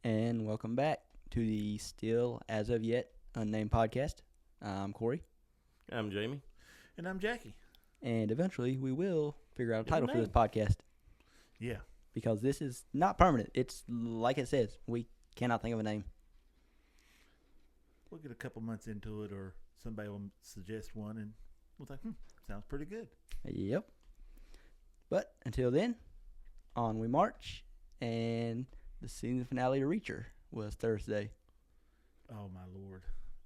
and welcome back to the still, as of yet, unnamed podcast. I'm Corey. I'm Jamie. And I'm Jackie. And eventually we will figure out a Get a title for this name. podcast Yeah. because this is not permanent. It's like it says, we cannot think of a name. We'll get a couple months into it or somebody will suggest one and we'll think, sounds pretty good. Yep. But until then, on we march, and the season finale of Reacher was Thursday. Oh, my Lord.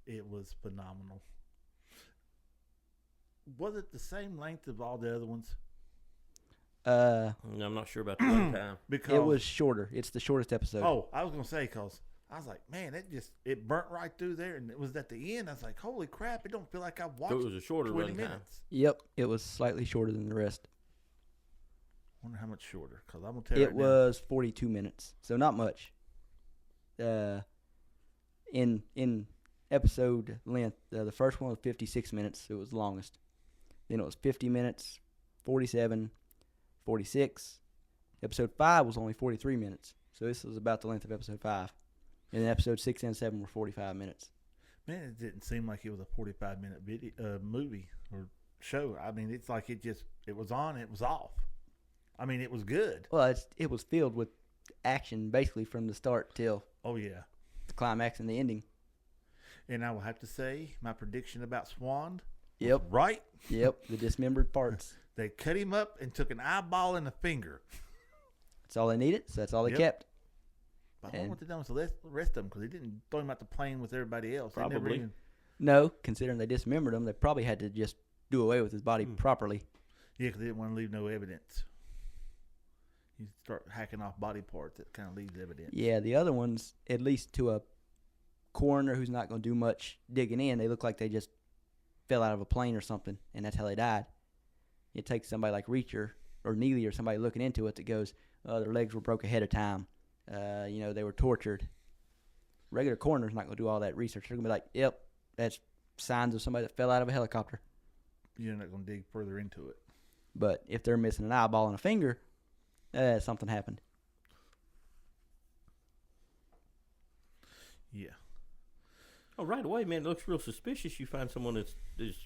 It was phenomenal. Was it the same length of all the other ones? I'm not sure about the runtime. Because It was shorter. It's the shortest episode. Oh, I was going to say, because I was like, man, it burnt right through there. And it was at the end. I was like, holy crap, it don't feel like I've watched So it was a shorter 20 runtime. minutes. Yep, it was slightly shorter than the rest. Wonder how much shorter, because I'm going to tell you It right now. was 42 minutes, so not much. In episode length, the first one was 56 minutes. It was the longest. Then it was 50 minutes, 47, 46. Episode 5 was only 43 minutes. So this was about the length of episode 5. And then episode 6 and 7 were 45 minutes. Man, it didn't seem like it was a 45-minute video, movie or show. I mean, it's like it was on, it was off. I mean, it was good. Well, it was filled with action basically from the start till Oh, yeah. the climax and the ending. And I will have to say, my prediction about Swan was Yep. right. Yep, the dismembered parts. They cut him up and took an eyeball and a finger. That's all they needed, so that's all they Yep. kept. But I wonder what they done with the rest of them, because they didn't throw him out the plane with everybody else. They never Probably. even, No, considering they dismembered him, they probably had to just do away with his body properly. yeah, because they didn't want to leave no evidence. You start hacking off body parts, that kind of leaves evidence. Yeah, the other ones, at least to a coroner who's not going to do much digging in, they look like they just fell out of a plane or something, and that's how they died. It takes somebody like Reacher or Neely or somebody looking into it that goes, their legs were broke ahead of time. They were tortured. Regular coroner's not going to do all that research. They're going to be like, yep, that's signs of somebody that fell out of a helicopter. You're not going to dig further into it. But if they're missing an eyeball and a finger, something happened. Yeah. Oh, right away, man, it looks real suspicious. You find someone that's just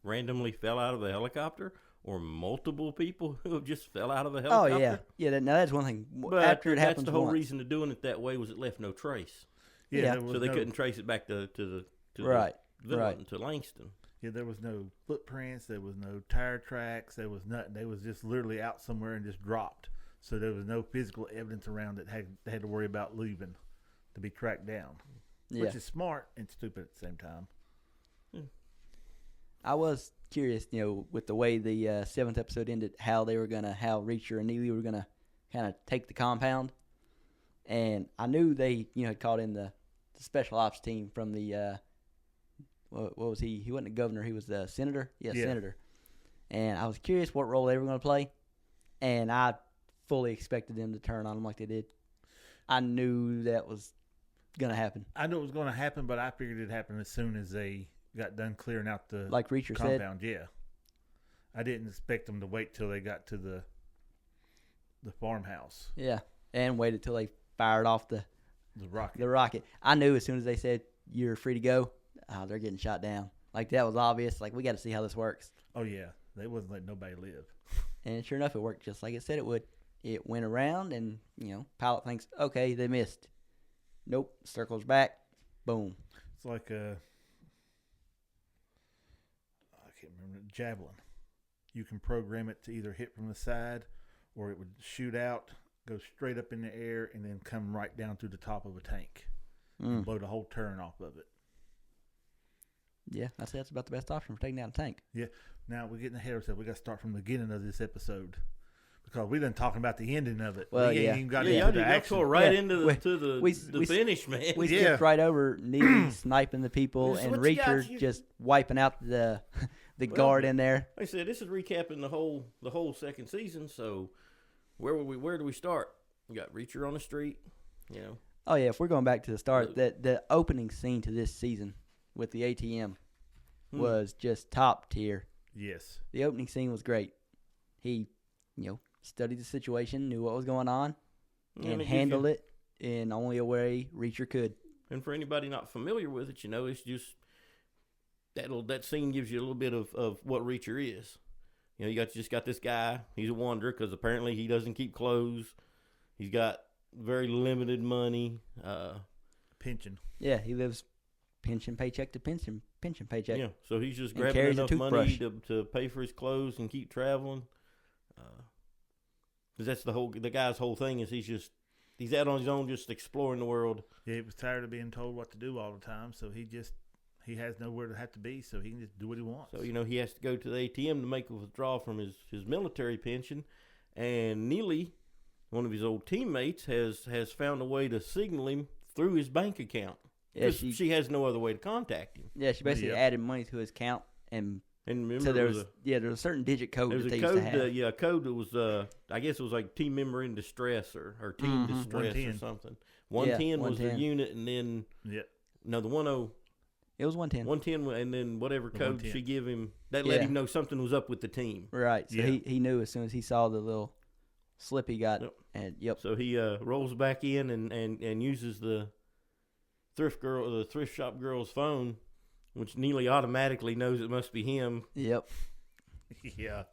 randomly fell out of a helicopter, or multiple people who have just fell out of a helicopter. Oh, yeah. Yeah, now that's one thing. But After it that's happens the whole once. reason of doing it that way was it left no trace. Yeah. There was So they no- couldn't trace it back to the Right, villain, right. to Langston. Yeah, there was no footprints. There was no tire tracks. There was nothing. They was just literally out somewhere and just dropped. So there was no physical evidence around that they had to worry about leaving to be tracked down, Yeah. which is smart and stupid at the same time. I was curious, with the way the 7th episode ended, how Reacher and Neely were going to kind of take the compound. And I knew they, had called in the special ops team from the, what was he? He wasn't a governor. He was the senator. Yeah, senator. And I was curious what role they were going to play. And I fully expected them to turn on them like they did. I knew that was going to happen. I knew it was going to happen, but I figured it'd happen as soon as they got done clearing out the Like Reacher said. compound. Yeah, I didn't expect them to wait till they got to the farmhouse, Yeah. And waited till they fired off the rocket. rocket. I knew as soon as they said, you're free to go, they're getting shot down. Like, that was obvious. Like, we got to see how this works. Oh yeah, they wasn't letting nobody live. And sure enough, it worked just like it said it would. It went around, and, pilot thinks, okay, they missed. Nope, circles back, boom. It's like I can't remember, javelin. You can program it to either hit from the side or it would shoot out, go straight up in the air, and then come right down through the top of a tank. And blow the whole turn off of it. Yeah, I'd say that's about the best option for taking down a tank. Yeah. Now we're getting ahead of ourselves. We got to start from the beginning of this episode because we done talking about the ending of it. Well, we ain't yeah. even got Y'all into the did action. go right Yeah, into the finish, man. We Yeah. skipped right over Neely sniping the people So and what you got? Reacher just wiping out the guard in there. Like I said, this is recapping the whole second season. So where do we start? We got Reacher on the street, Oh, yeah, if we're going back to the start, the opening scene to this season with the ATM was just top tier. Yes. The opening scene was great. He, studied the situation, knew what was going on, And and it gives handled you- it in only a way Reacher could. And for anybody not familiar with it, it's just that scene gives you a little bit of what Reacher is. You just got this guy. He's a wanderer because apparently he doesn't keep clothes. He's got very limited money. Pension. Yeah, he lives pension paycheck to pension paycheck. Yeah, so he's just And grabbing carries a enough money toothbrush. to pay for his clothes and keep traveling. Because that's the guy's whole thing is he's out on his own just exploring the world. Yeah, he was tired of being told what to do all the time, so he has nowhere to have to be, so he can just do what he wants. So, he has to go to the ATM to make a withdrawal from his military pension. And Neely, one of his old teammates, has found a way to signal him through his bank account. Yeah, she has no other way to contact him. Yeah, she basically added money to his account, and remember, so there was a certain digit code that they used to have. A code that was, I guess it was like team member in distress or team distress 110. or something. 110 was the 110. unit, and then the 10. It was 110. 110, and then whatever code 110. she give him, that let him know something was up with the team. Right. So he knew as soon as he saw the little slip he got. Yep. And So he rolls back in and uses the thrift shop girl's phone, which Neely automatically knows it must be him. Yep. Yeah.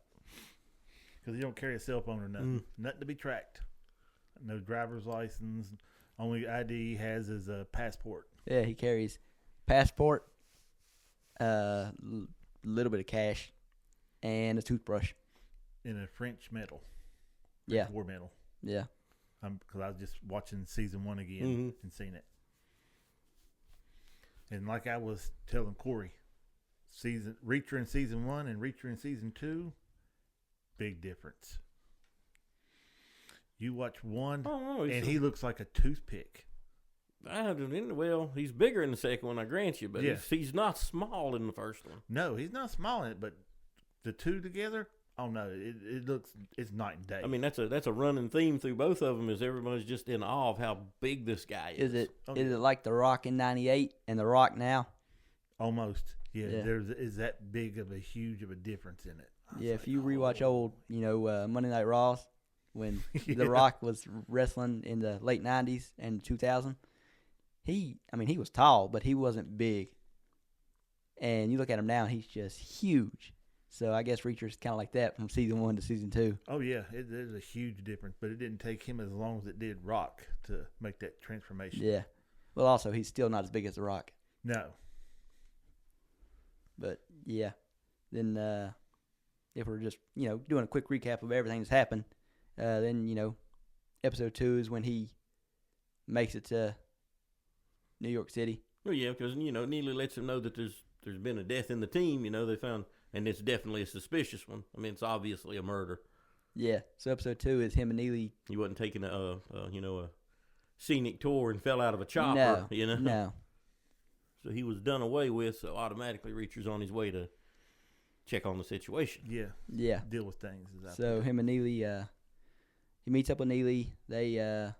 Because he don't carry a cell phone or nothing. Nothing to be tracked. No driver's license. Only ID he has is a passport. Yeah, he carries passport, little bit of cash, and a toothbrush. In a French metal. Yeah. War metal. Yeah. Because I was just watching season 1 again and seen it. And like I was telling Corey, Reacher in season 1 and Reacher in season 2, big difference. You watch one, and he looks like a toothpick. Well, he's bigger in the second one, I grant you, but he's not small in the first one. No, he's not small in it, but the two together, oh no, it's night and day. I mean, that's a running theme through both of them. Is everybody's just in awe of how big this guy is. Is it like The Rock in '98 and The Rock now? Almost, yeah. Is that big of a huge of a difference in it? Yeah, if you rewatch old, Monday Night Raws, when The Rock was wrestling in the late '90s and 2000, he was tall, but he wasn't big. And you look at him now, he's just huge. So I guess Reacher's kind of like that from season 1 to season 2. Oh yeah, there's a huge difference, but it didn't take him as long as it did Rock to make that transformation. Yeah. Well, also he's still not as big as The Rock. No. But yeah, then if we're just doing a quick recap of everything that's happened, then episode 2 is when he makes it to New York City. Well, yeah, because Neely lets him know that there's been a death in the team. They found, and it's definitely a suspicious one. I mean, it's obviously a murder. Yeah. So episode 2 is him and Neely. He wasn't taking a scenic tour and fell out of a chopper. No. So he was done away with. So automatically, Reacher's on his way to check on the situation. Yeah. Yeah. Deal with things. So him and Neely, he meets up with Neely. They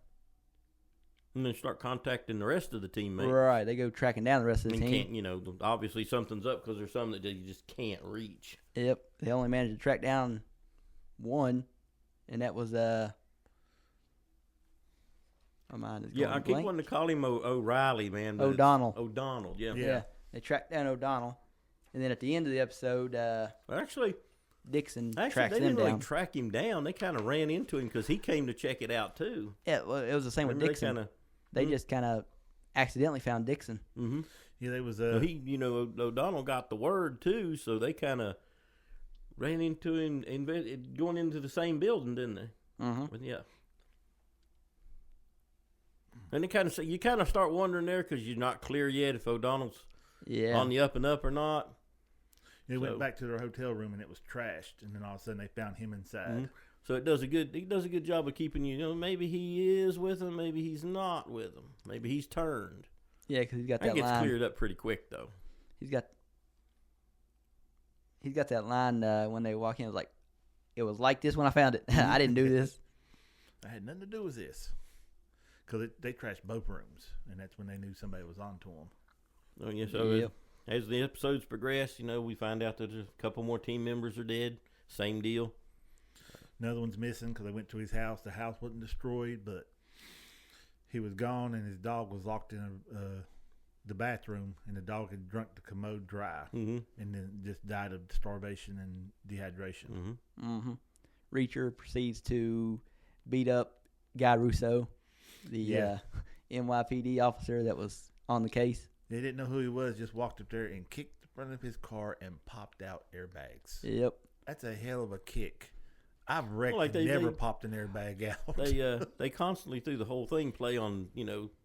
and then start contacting the rest of the teammates. Right, they go tracking down the rest of the team. Obviously something's up because there's some that you just can't reach. Yep, they only managed to track down one, and that was my mind is going I keep blank. wanting to call him O'Reilly, man. But O'Donnell. Yeah. They tracked down O'Donnell, and then at the end of the episode, Dixon tracks they them didn't really down. track him down. They kind of ran into him because he came to check it out too. Yeah, well, it was the same with Dixon. They just kind of accidentally found Dixon. Mm-hmm. Yeah, they was O'Donnell got the word too, so they kind of ran into him going into the same building, didn't they? Mm-hmm. But yeah. And you kind of start wondering there because you're not clear yet if O'Donnell's on the up and up or not. They went back to their hotel room and it was trashed, and then all of a sudden they found him inside. Mm-hmm. So he does a good job of keeping maybe he is with them, maybe he's not with them, maybe he's turned. Yeah, because he's got that line. It gets line. cleared up pretty quick though. He's got that line when they walk in. It was like this when I found it. I didn't do this. I had nothing to do with this. Because they trashed both rooms, and that's when they knew somebody was on to them. Oh yeah, so as the episodes progress, we find out that a couple more team members are dead. Same deal. Another one's missing because they went to his house. The house wasn't destroyed, but he was gone, and his dog was locked in the bathroom, and the dog had drunk the commode dry, and then just died of starvation and dehydration. Reacher proceeds to beat up Guy Russo, the NYPD officer that was on the case. They didn't know who he was, just walked up there and kicked the front of his car and popped out airbags. Yep. That's a hell of a kick. I've wrecked never popped an airbag out. They constantly through the whole thing play on,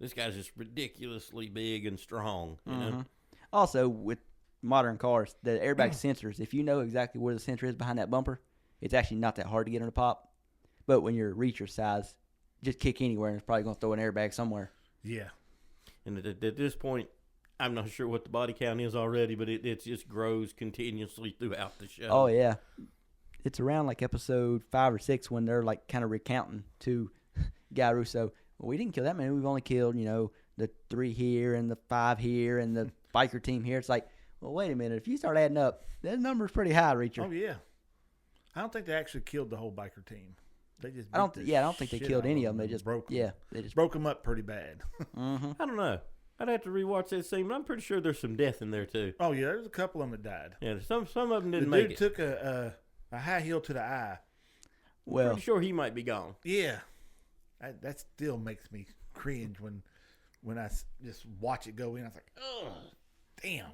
this guy's just ridiculously big and strong, you know. Also, with modern cars, the airbag sensors, if you know exactly where the sensor is behind that bumper, it's actually not that hard to get them to pop. But when you're Reacher size, just kick anywhere and it's probably going to throw an airbag somewhere. Yeah. And at this point, I'm not sure what the body count is already, but it just grows continuously throughout the show. Oh, yeah. It's around like episode 5 or 6 when they're like kind of recounting to Guy Russo. Well, we didn't kill that many. We've only killed, the 3 here and the 5 here and the biker team here. It's like, well, wait a minute. If you start adding up, that number's pretty high, Reacher. Oh, yeah. I don't think they actually killed the whole biker team. They just I don't think they killed any of them. They just broke them. Yeah, they just broke them up pretty bad. I don't know. I'd have to rewatch that scene, but I'm pretty sure there's some death in there too. Oh yeah, there's a couple of them that died. Yeah, some of them didn't make it. The dude took a high heel to the eye. Well, I'm pretty sure he might be gone. Yeah, that still makes me cringe when I just watch it go in. I was like, oh, damn.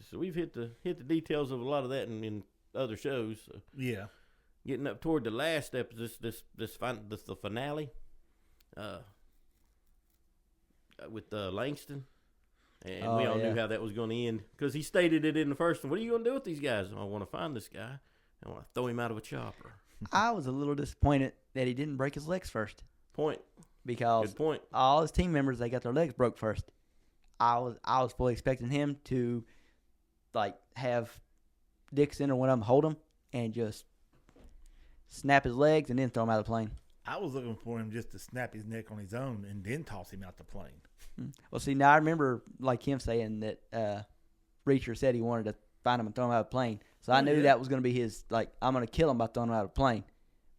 So we've hit the details of a lot of that in other shows. So. Yeah. Getting up toward the last episode, the finale, with Langston, and we all knew how that was going to end because he stated it in the first one. What are you going to do with these guys? I want to find this guy. I want to throw him out of a chopper. I was a little disappointed that he didn't break his legs first. Because good point. All his team members, they got their legs broke first. I was fully expecting him to like have Dixon or one of them hold him and just snap his legs and then throw him out of the plane. I was looking for him just to snap his neck on his own and then toss him out the plane. Well, see, now I remember like him saying that Reacher said he wanted to find him and throw him out of the plane. So I knew that was going to be his, like, I'm going to kill him by throwing him out of the plane.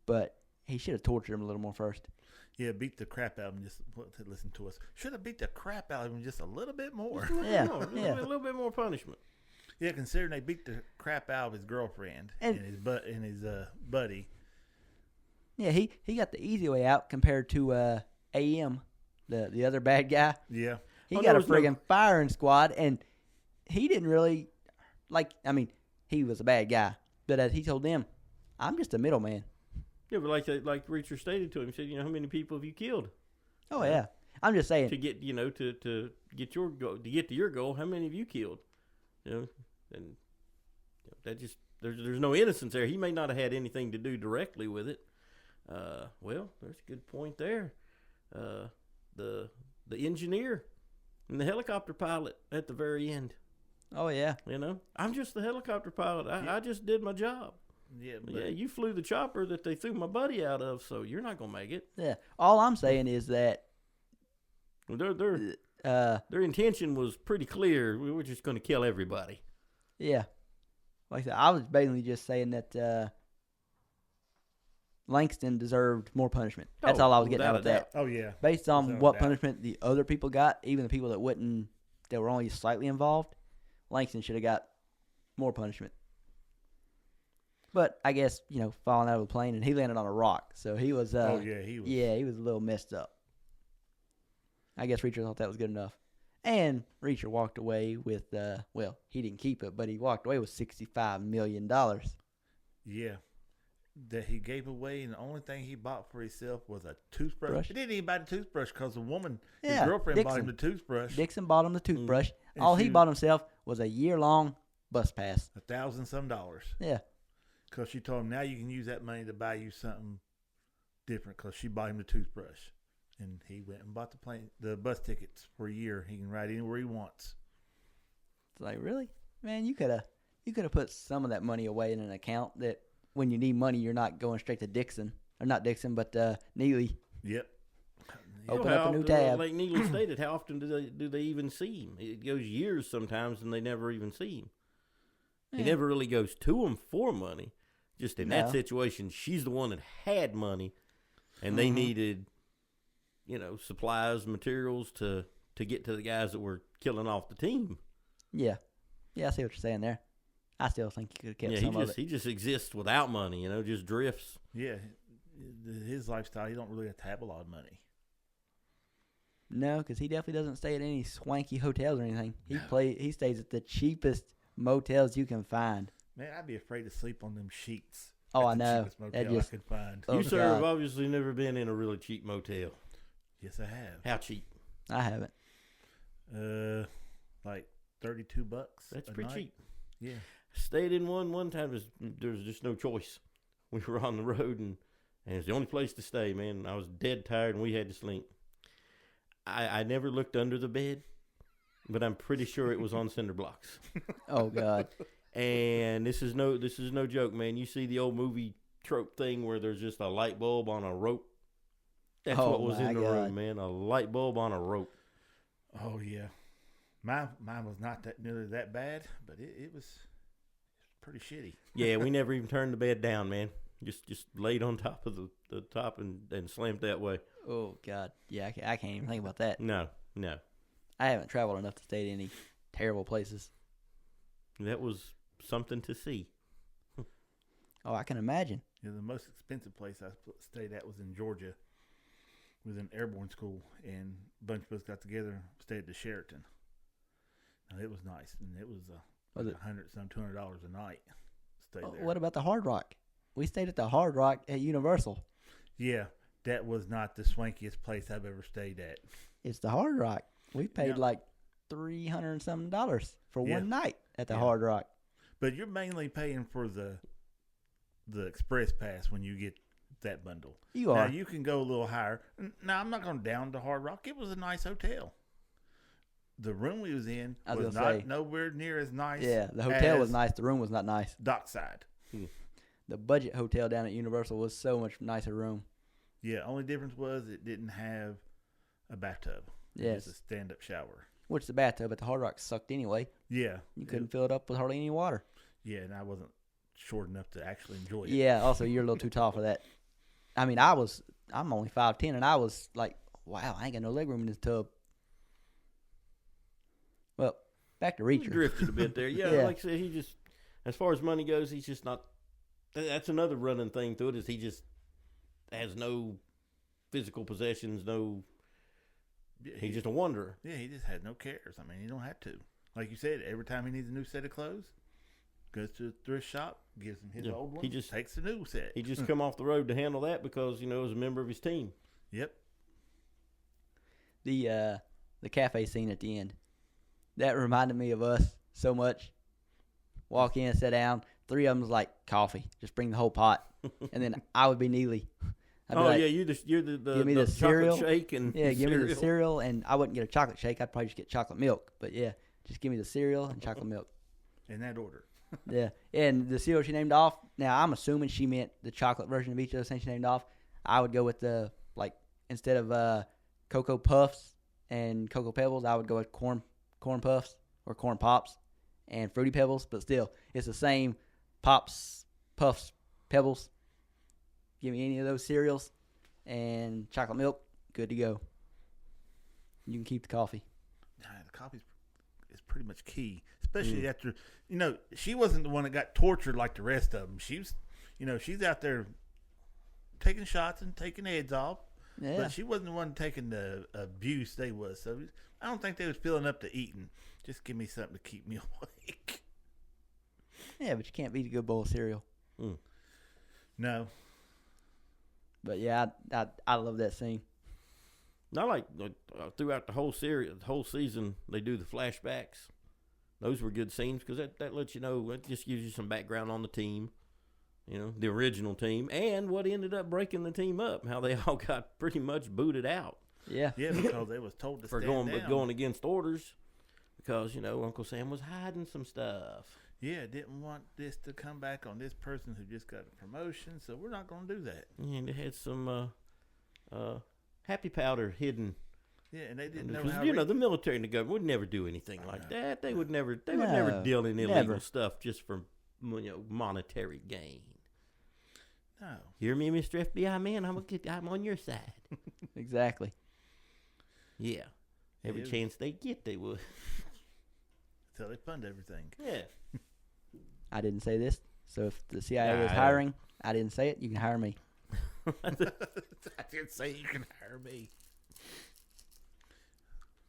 But he should have tortured him a little more first. Yeah, beat the crap out of him just to listen to us. Should have beat the crap out of him just a little bit more. A little bit more punishment. Yeah, considering they beat the crap out of his girlfriend and his buddy. Yeah, he got the easy way out compared to AM, the other bad guy. Yeah. He got a friggin' firing squad, and he didn't really, he was a bad guy. But as he told them, I'm just a middleman. Yeah, but like Reacher stated to him, he said, how many people have you killed? Oh, yeah. I'm just saying. To get, to get your goal, to get to your goal, how many have you killed? And that just, there's no innocence there. He may not have had anything to do directly with it. Well, there's a good point there. The engineer and the helicopter pilot at the very end. Oh, yeah. I'm just the helicopter pilot. I just did my job. Yeah, you flew the chopper that they threw my buddy out of, so you're not going to make it. Yeah. All I'm saying is that their intention was pretty clear. We were just going to kill everybody. Yeah. Like I said, I was basically just saying that Langston deserved more punishment. That's all I was getting out of that. Oh, yeah. Based on what punishment the other people got, even the people that were only slightly involved, Langston should have got more punishment. But I guess, falling out of a plane, and he landed on a rock. So he was... he was. Yeah, he was a little messed up. I guess Reacher thought that was good enough. And Reacher walked away with, he didn't keep it, but he walked away with $65 million. Yeah. That he gave away, and the only thing he bought for himself was a toothbrush. He didn't even buy the toothbrush because the woman, his girlfriend, bought him the toothbrush. Dixon bought him the toothbrush. All he bought himself was a year-long bus pass. $1,000 some. Yeah. Because she told him now you can use that money to buy you something different because she bought him the toothbrush. And he went and bought the bus tickets for a year. He can ride anywhere he wants. It's like, really? Man, you could have put some of that money away in an account that when you need money, you're not going straight to Dixon. Or not Dixon, but Neely. Yep. Open up a new tab. Like Neely stated, how often do they even see him? It goes years sometimes and they never even see him. Yeah. He never really goes to him for money. Just in that situation, she's the one that had money and they needed... supplies, materials to get to the guys that were killing off the team. Yeah. Yeah, I see what you're saying there. I still think he could have kept some of it. He just exists without money, just drifts. Yeah, his lifestyle, he don't really have to have a lot of money. No, because he definitely doesn't stay at any swanky hotels or anything. He stays at the cheapest motels you can find. Man, I'd be afraid to sleep on them sheets. Oh, I at the know. cheapest motel I could find. Oh, You, sir, God. have obviously never been in a really cheap motel. Yes, I have. How cheap? I haven't. Like $32. That's a pretty night. cheap. Yeah. Stayed in one time. There was just no choice. We were on the road, and it's the only place to stay, man. I was dead tired, and we had to sleep. I never looked under the bed, but I'm pretty sure it was on cinder blocks. Oh, God. And this is no joke, man. You see the old movie trope thing where there's just a light bulb on a rope. That's what was in the room, man. A light bulb on a rope. Oh, yeah. Mine was not nearly that bad, but it was pretty shitty. Yeah, we never even turned the bed down, man. Just laid on top of the top and slammed that way. Oh, God. Yeah, I can't even think about that. No. I haven't traveled enough to stay at any terrible places. That was something to see. Oh, I can imagine. Yeah, the most expensive place I stayed at was in Georgia. It was an airborne school, and a bunch of us got together and stayed at the Sheraton. Now, it was nice, and it was Was it $200 a night. Stay there. What about the Hard Rock? We stayed at the Hard Rock at Universal. Yeah, that was not the swankiest place I've ever stayed at. It's the Hard Rock. We paid like $300 and something for one night at the Hard Rock. But you're mainly paying for the express pass when you get that bundle. You are. Now, you can go a little higher. Now, I'm not going down to Hard Rock. It was a nice hotel. The room we was in was not nowhere near as nice. Yeah, the hotel was nice. The room was not nice. Dockside. The budget hotel down at Universal was so much nicer room. Yeah, only difference was it didn't have a bathtub. Yes. Just a stand-up shower. Which the bathtub at the Hard Rock sucked anyway. Yeah. You couldn't fill it up with hardly any water. Yeah, and I wasn't short enough to actually enjoy it. Yeah, also you're a little too tall for that. I mean, I'm only 5'10", and I was like, wow, I ain't got no leg room in this tub. Well, back to Reacher. Drifted a bit there. Yeah, like I said, he just, as far as money goes, he's just not, that's another running thing through it, is he just has no physical possessions, he's just a wanderer. Yeah, he just had no cares. I mean, he don't have to. Like you said, every time he needs a new set of clothes, goes to the thrift shop, gives him his old one, he just takes the new set. He just come off the road to handle that because, as a member of his team. Yep. The cafe scene at the end, that reminded me of us so much. Walk in, sit down. 3 of them was like, coffee. Just bring the whole pot. And then I would be Neely. I'd be like, you're the give me the cereal shake and give me the cereal, and I wouldn't get a chocolate shake. I'd probably just get chocolate milk. But yeah, just give me the cereal and chocolate milk. In that order. Yeah, and the cereal she named off. Now I'm assuming she meant the chocolate version of each of those things she named off. I would go with the instead of Cocoa Puffs and Cocoa Pebbles, I would go with corn puffs or corn pops and Fruity Pebbles. But still, it's the same pops, puffs, pebbles. Give me any of those cereals and chocolate milk, good to go. You can keep the coffee. Nah, the coffee is pretty much key, especially after, she wasn't the one that got tortured like the rest of them. She was, she's out there taking shots and taking heads off, but she wasn't the one taking the abuse they was. So I don't think they was filling up to eating. Just give me something to keep me awake. Yeah, but you can't beat a good bowl of cereal. No. But yeah, I love that scene. Not like throughout the whole series, the whole season, they do the flashbacks. Those were good scenes because that lets you know, it just gives you some background on the team, the original team, and what ended up breaking the team up, how they all got pretty much booted out. Yeah. Yeah, because they was told to for stand down. going against orders because, Uncle Sam was hiding some stuff. Yeah, didn't want this to come back on this person who just got a promotion, so we're not going to do that. And they had some happy powder hidden. Yeah, and they didn't know how. The military and the government would never do anything like that. They would never. They would never deal in illegal stuff just for monetary gain. No. Hear me, Mr. FBI man? I'm on your side. Exactly. Yeah. Every chance they get, they would. That's how they fund everything. Yeah. I didn't say this, so if the CIA is hiring, I didn't say it. You can hire me. I didn't say you can hire me.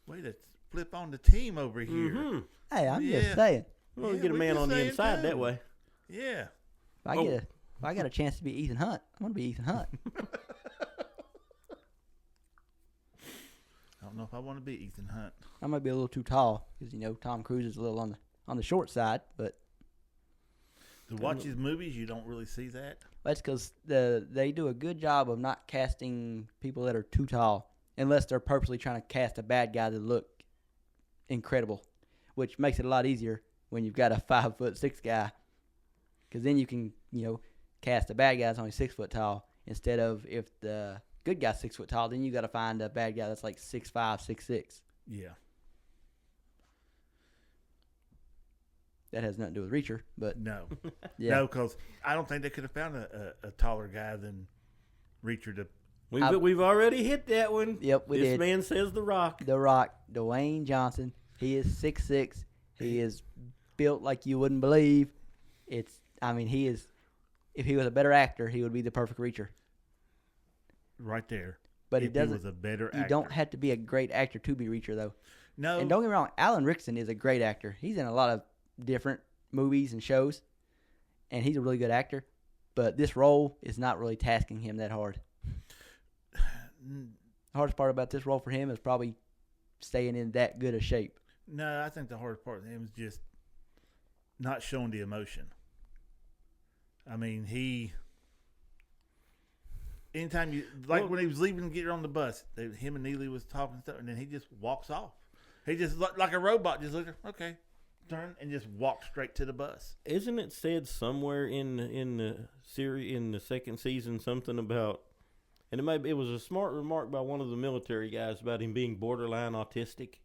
Way to flip on the team over here. Mm-hmm. Hey, I'm just saying. Well, we get a man on the inside that way. Yeah. If I get a chance to be Ethan Hunt, I'm gonna be Ethan Hunt. I don't know if I want to be Ethan Hunt. I might be a little too tall because Tom Cruise is a little on the short side, but To watch his movies, you don't really see that. that's because they do a good job of not casting people that are too tall, unless they're purposely trying to cast a bad guy to look incredible, which makes it a lot easier when you've got a 5'6" guy, because then you can cast a bad guy that's only 6 foot tall instead of if the good guy's 6 foot tall, then you got to find a bad guy that's like 6'5", 6'6". Yeah. That has nothing to do with Reacher, but No. yeah. No, because I don't think they could have found a taller guy than Reacher to. We've already hit that one. Yep, we did. This man says The Rock. The Rock, Dwayne Johnson. He is 6'6". He is built like you wouldn't believe. He is. If he was a better actor, he would be the perfect Reacher. Right there. But if he doesn't. was a better actor. You don't have to be a great actor to be Reacher, though. No. And don't get me wrong, Alan Rickson is a great actor. He's in a lot of different movies and shows, and he's a really good actor. But this role is not really tasking him that hard. The hardest part about this role for him is probably staying in that good a shape. No, I think the hardest part of him is just not showing the emotion. I mean, anytime when he was leaving to get on the bus, him and Neely was talking stuff, and then he just walks off. He just like a robot, just looked, okay, turn and just walked straight to the bus. Isn't it said somewhere in the series in the second season something about, and it was a smart remark by one of the military guys about him being borderline autistic.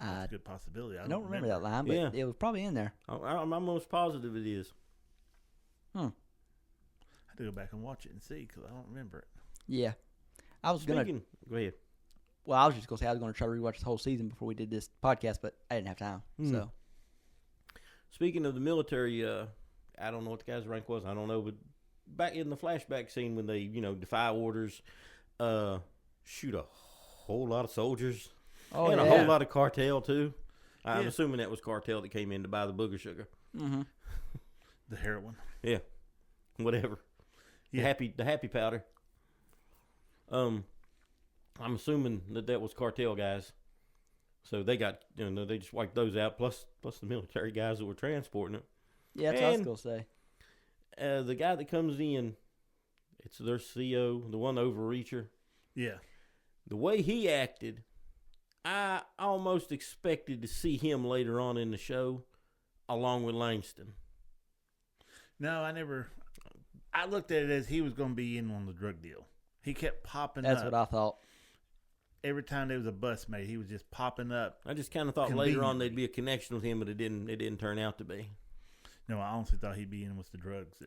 That's a good possibility. I don't remember that line, but it was probably in there. I'm almost positive it is. I have to go back and watch it and see because I don't remember it. Yeah. Go ahead. Well, I was just going to say I was going to try to rewatch the whole season before we did this podcast, but I didn't have time. So, speaking of the military, I don't know what the guy's rank was. I don't know, but back in the flashback scene when they, defy orders, shoot a whole lot of soldiers and a whole lot of cartel too. I'm assuming that was cartel that came in to buy the booger sugar. Mm-hmm. The heroin. Yeah. Whatever. Yeah. The happy powder. I'm assuming that was cartel guys. So they got, they just wiped those out, plus the military guys that were transporting it. Yeah, that's what I was going to say. The guy that comes in, it's their CO, the one overreacher. Yeah. The way he acted, I almost expected to see him later on in the show, along with Langston. No, I looked at it as he was going to be in on the drug deal. He kept popping up. That's what I thought. Every time there was a bus made, he was just popping up. I just kind of thought later on there'd be a connection with him, but it didn't turn out to be. No, I honestly thought he'd be in with the drugs.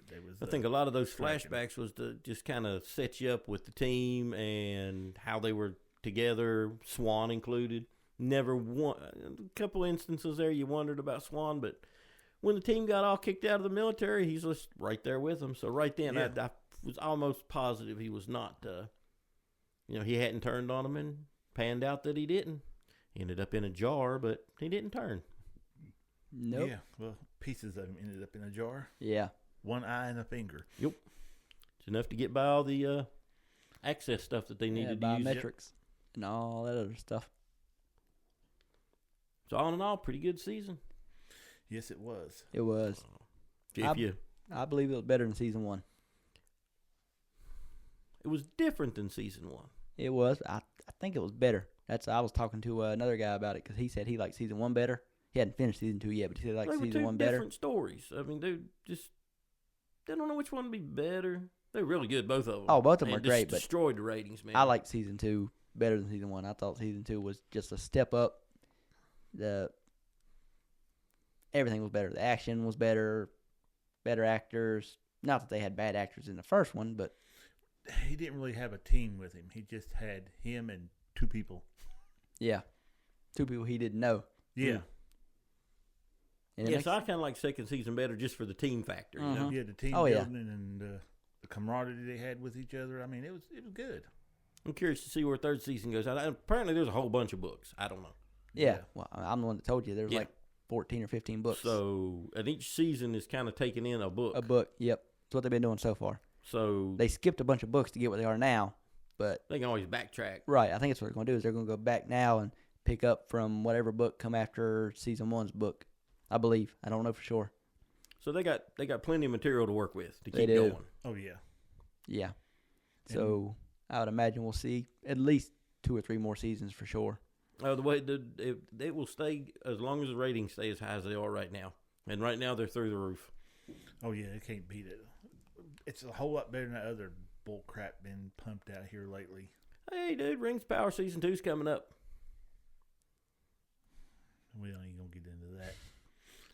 I think a lot of those flashbacks was to just kind of set you up with the team and how they were together, Swan included. Never one, a couple instances there you wondered about Swan, but when the team got all kicked out of the military, he's just right there with them. So right then, I was almost positive he was not, he hadn't turned on him, and panned out that he didn't. He ended up in a jar, but he didn't turn. Nope. Yeah, well, pieces of him ended up in a jar. Yeah. One eye and a finger. Yep. It's enough to get by all the access stuff that they needed to use. Biometrics and all that other stuff. So all in all, pretty good season. Yes, it was. It was. I believe it was better than season 1. It was different than season 1. It was. I think it was better. I was talking to another guy about it because he said he liked season 1 better. He hadn't finished season 2 yet, but he said he liked season 1 better. Different stories. I mean, they don't know which one would be better. They're really good, both of them. Oh, both of them are great, but destroyed the ratings, man. I liked season 2 better than season 1. I thought season 2 was just a step up. Everything was better. The action was better. Better actors. Not that they had bad actors in the first one, but he didn't really have a team with him. He just had him and 2 people. Yeah. 2 people he didn't know. Yeah. And Yeah, so I kind of like second season better just for the team factor. You know? Yeah, the team building and the camaraderie they had with each other. I mean, it was good. I'm curious to see where third season goes. Apparently, there's a whole bunch of books. I don't know. Yeah. Well, I'm the one that told you there was like 14 or 15 books. So, and each season is kind of taking in a book. A book, yep. That's what they've been doing so far. So they skipped a bunch of books to get where they are now, but they can always backtrack. Right. I think that's what they're going to do is they're going to go back now and pick up from whatever book come after season 1's book. I believe. I don't know for sure. So they got plenty of material to work with to keep do. going. Oh yeah. Yeah. So I would imagine we'll see at least 2 or 3 more seasons for sure. The way it will stay as long as the ratings stay as high as they are right now, and right now they're through the roof. Oh yeah, they can't beat it. It's a whole lot better than that other bull crap been pumped out here lately. Hey, dude, Rings of Power season 2's coming up. We ain't gonna get into that.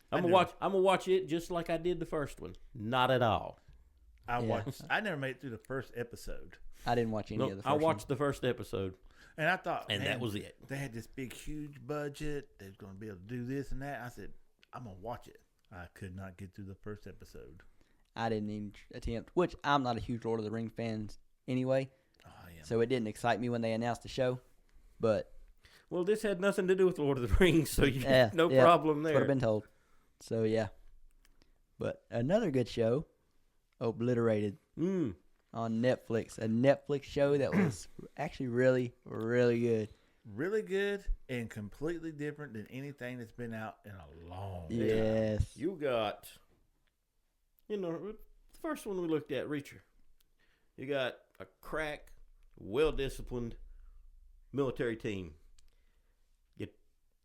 I'm gonna watch it just like I did the first one. Not at all. I never made it through the first episode. I didn't watch any of the first I watched the first episode. And I thought, and that was it. They had this big, huge budget. They was going to be able to do this and that. I said, I'm going to watch it. I could not get through the first episode. I didn't even attempt, which I'm not a huge Lord of the Rings fan anyway. Oh, I am. So it didn't excite me when they announced the show. But well, this had nothing to do with Lord of the Rings, so you no problem there. That's what I've been told. So, yeah. But another good show, Obliterated. On Netflix, a Netflix show that was actually really, really good. Really good and completely different than anything that's been out in a long time. Yes. You got, the first one we looked at, Reacher. You got a crack, well-disciplined military team.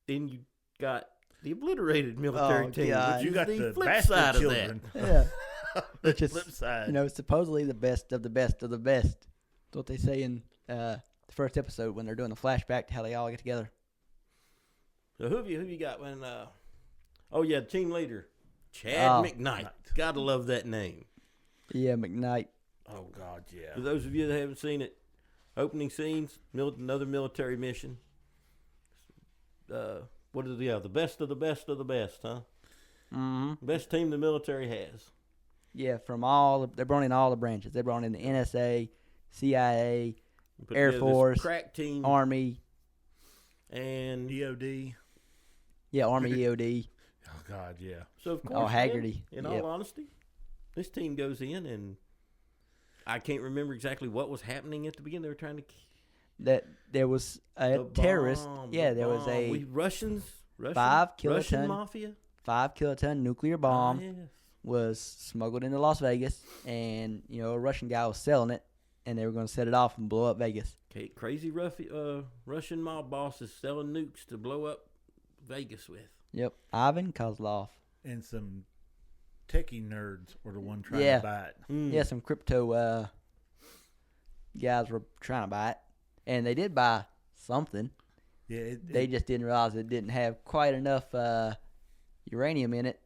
Then you got the obliterated military team. God. Which You is got the the flip bastard side children. of that. Yeah. Which is, flip side. Supposedly the best of the best of the best. That's what they say in the first episode when they're doing the flashback to how they all get together. So who have you got when? The team leader, Chad McKnight. Gotta love that name. Yeah, McKnight. Oh God, yeah. For those of you that haven't seen it, opening scenes, another military mission. What is the best of the best of the best, huh? Mm-hmm. Best team the military has. Yeah, they brought in all the branches. They brought in the NSA, CIA, Air Force, crack team, Army, and EOD. Yeah, Army EOD. Oh God, yeah. So of course, Haggerty. In all honesty, this team goes in, and I can't remember exactly what was happening at the beginning. They were trying to. That there was a terrorist. There was a Russian 5 kiloton Russian mafia. 5 kiloton nuclear bomb Yes. was smuggled into Las Vegas, and a Russian guy was selling it, and they were going to set it off and blow up Vegas. Okay, crazy Russian mob bosses selling nukes to blow up Vegas with. Yep, Ivan Kozlov. And some techie nerds were the one trying to buy it. Yeah, some crypto guys were trying to buy it, and they did buy something. Yeah, they just didn't realize it didn't have quite enough uranium in it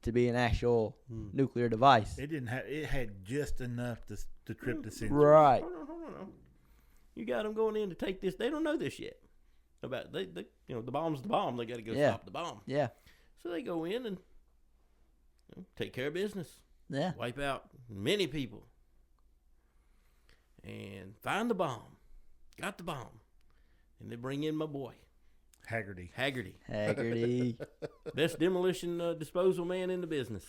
to be an actual nuclear device. It didn't have. It had just enough to trip the sensor. Right. Hold on. You got them going in to take this. They don't know this yet. About the bomb's the bomb. They got to go stop the bomb. Yeah. So they go in and take care of business. Yeah. Wipe out many people. And find the bomb. Got the bomb. And they bring in my boy. Haggerty. Best demolition disposal man in the business.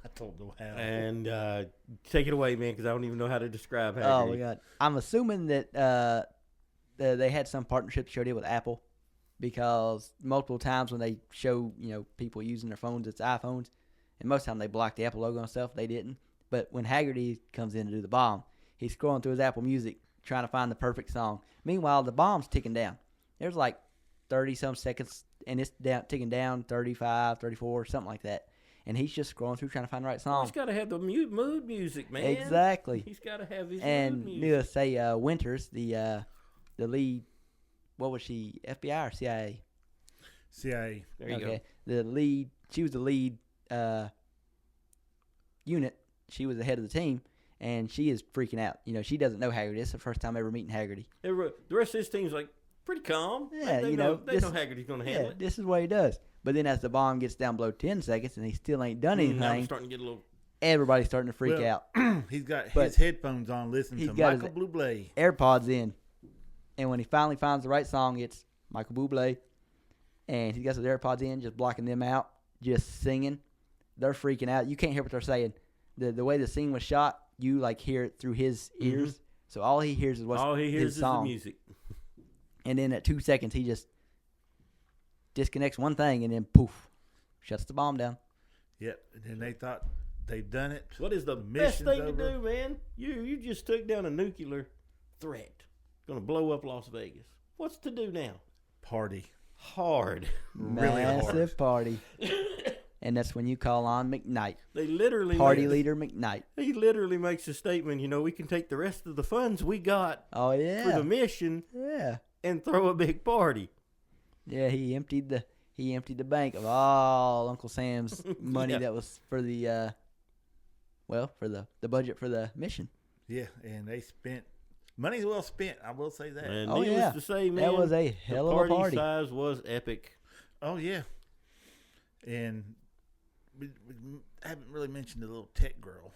I told them how. And take it away, man, because I don't even know how to describe Haggerty. Oh, my God. I'm assuming that they had some partnership show deal with Apple, because multiple times when they show, people using their phones, it's iPhones, and most of the time they block the Apple logo and stuff. They didn't. But when Haggerty comes in to do the bomb, he's scrolling through his Apple Music trying to find the perfect song. Meanwhile, the bomb's ticking down. There's like 30-some seconds, and it's ticking down 35, 34, something like that. And he's just scrolling through trying to find the right song. He's got to have the mood music, man. Exactly. He's got to have his and mood music. needless to say, Winters, the lead, what was she, FBI or CIA? CIA. There you go. The lead, she was the lead unit. She was the head of the team, and she is freaking out. She doesn't know Haggerty. It's the first time ever meeting Haggerty. The rest of this team's like pretty calm. Yeah, they know Haggerty's going to handle it. This is what he does. But then as the bomb gets down below 10 seconds and he still ain't done anything, Now I'm starting to get a little. Everybody's starting to freak out. He's got his headphones on, listening to Michael Bublé. AirPods in, and when he finally finds the right song, it's Michael Bublé, and he's got his AirPods in, just blocking them out, just singing. They're freaking out. You can't hear what they're saying. The way the scene was shot, you like hear it through his ears. So all he hears is his song. The music. And then at 2 seconds, he just disconnects one thing, and then poof, shuts the bomb down. Yep. And then they thought they've done it. What is the best thing to do, man? You just took down a nuclear threat. Going to blow up Las Vegas. What's to do now? Party. Hard. Really hard. Massive party. And that's when you call on McKnight. They literally leader McKnight. He literally makes a statement, we can take the rest of the funds we got for the mission and throw a big party. Yeah, he emptied the bank of all Uncle Sam's money that was for the for the budget for the mission. Yeah, and they spent money's well spent, I will say that. And needless to say, man, that was a hell of a party. The party size was epic. Oh yeah. And we haven't really mentioned the little tech girl.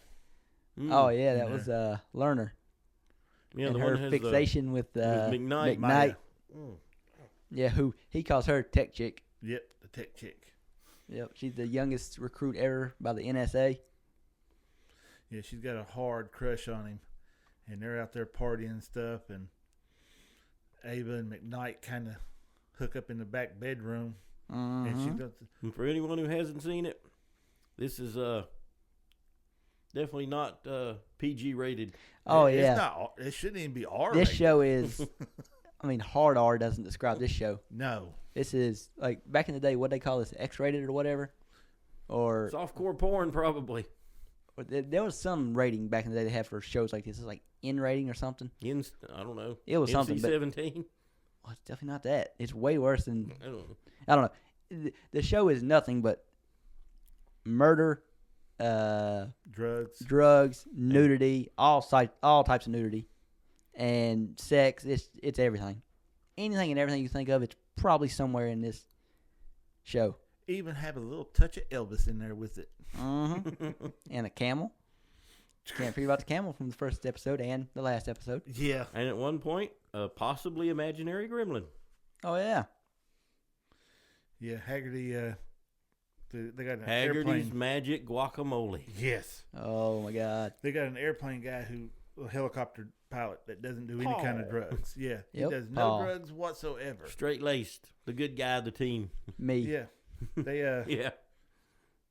Oh yeah, that was Lerner. Yeah, and the her one has fixation with McKnight. Yeah, who he calls her tech chick. Yep, the tech chick. Yep, she's the youngest recruit ever by the NSA. Yeah, she's got a hard crush on him, and they're out there partying and stuff. And Ava and McKnight kind of hook up in the back bedroom. And she does. And for anyone who hasn't seen it, this is definitely not PG rated. Oh it's yeah, not. It shouldn't even be R. This show is. I mean, hard R doesn't describe this show. No. This is like back in the day. What they call this, X-rated or whatever, or softcore porn probably. Or there was some rating back in the day they had for shows like this. It's like N rating or something. I don't know. It was something. NC-17. Well, it's definitely not that. It's way worse than. I don't know. The show is nothing but murder, drugs, nudity, all types of nudity, and sex. It's everything. Anything and everything you think of, it's probably somewhere in this show. Even have a little touch of Elvis in there with it. Mm-hmm. And a camel. Can't forget about the camel from the first episode and the last episode. Yeah. And at one point, a possibly imaginary gremlin. Oh, yeah. Yeah, Haggerty, they got an Haggerty's airplane. Magic Guacamole. Yes. Oh, my God. They got an airplane guy a helicopter pilot that doesn't do any kind of drugs. Yeah. Yep. He does no drugs whatsoever. Straight-laced. The good guy of the team. Me. Yeah. They, yeah.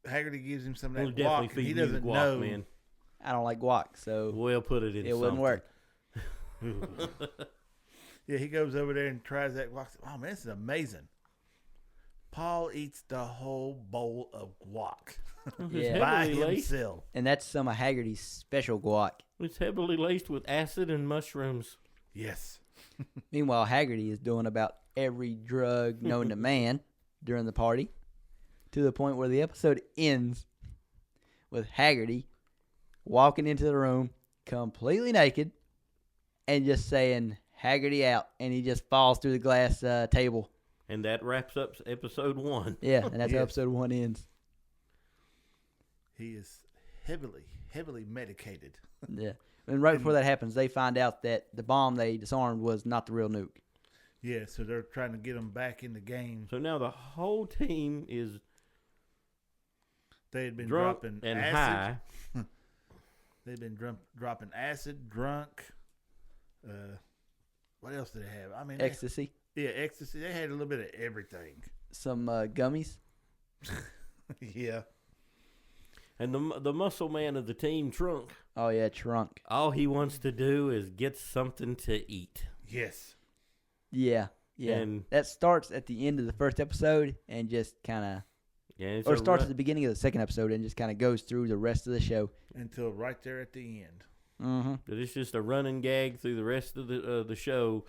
Haggerty gives him some of We'll that definitely guac, feed and he you the doesn't guac, know. man. I don't like guac, so We'll put it in it wouldn't work. Yeah, he goes over there and tries that guac. Oh, man, this is amazing. Paul eats the whole bowl of guac Yeah. by Heavily laced. himself. And that's some of Haggerty's special guac. It's heavily laced with acid and mushrooms. Yes. Meanwhile, Haggerty is doing about every drug known to man during the party, to the point where the episode ends with Haggerty walking into the room completely naked and just saying, Haggerty out, and he just falls through the glass table. And that wraps up episode 1. Yeah, and that's how Yes. episode 1 ends. He is heavily medicated. Yeah. And right before that happens, they find out that the bomb they disarmed was not the real nuke. Yeah, so they're trying to get him back in the game. So now the whole team is They had been drunk dropping and acid. high. They've been dropping acid, drunk. What else did they have? I mean, Ecstasy. ecstasy. They had a little bit of everything. Some gummies. Yeah. And the muscle man of the team, Trunk, Oh, yeah, Trunk. all he wants to do is get something to eat. Yes. Yeah. Yeah. And- that starts at the end of the first episode and just kind of... Yeah, Or starts at the beginning of the second episode and just kind of goes through the rest of the show. Until right there at the end. Mm-hmm. But it's just a running gag through the rest of the show.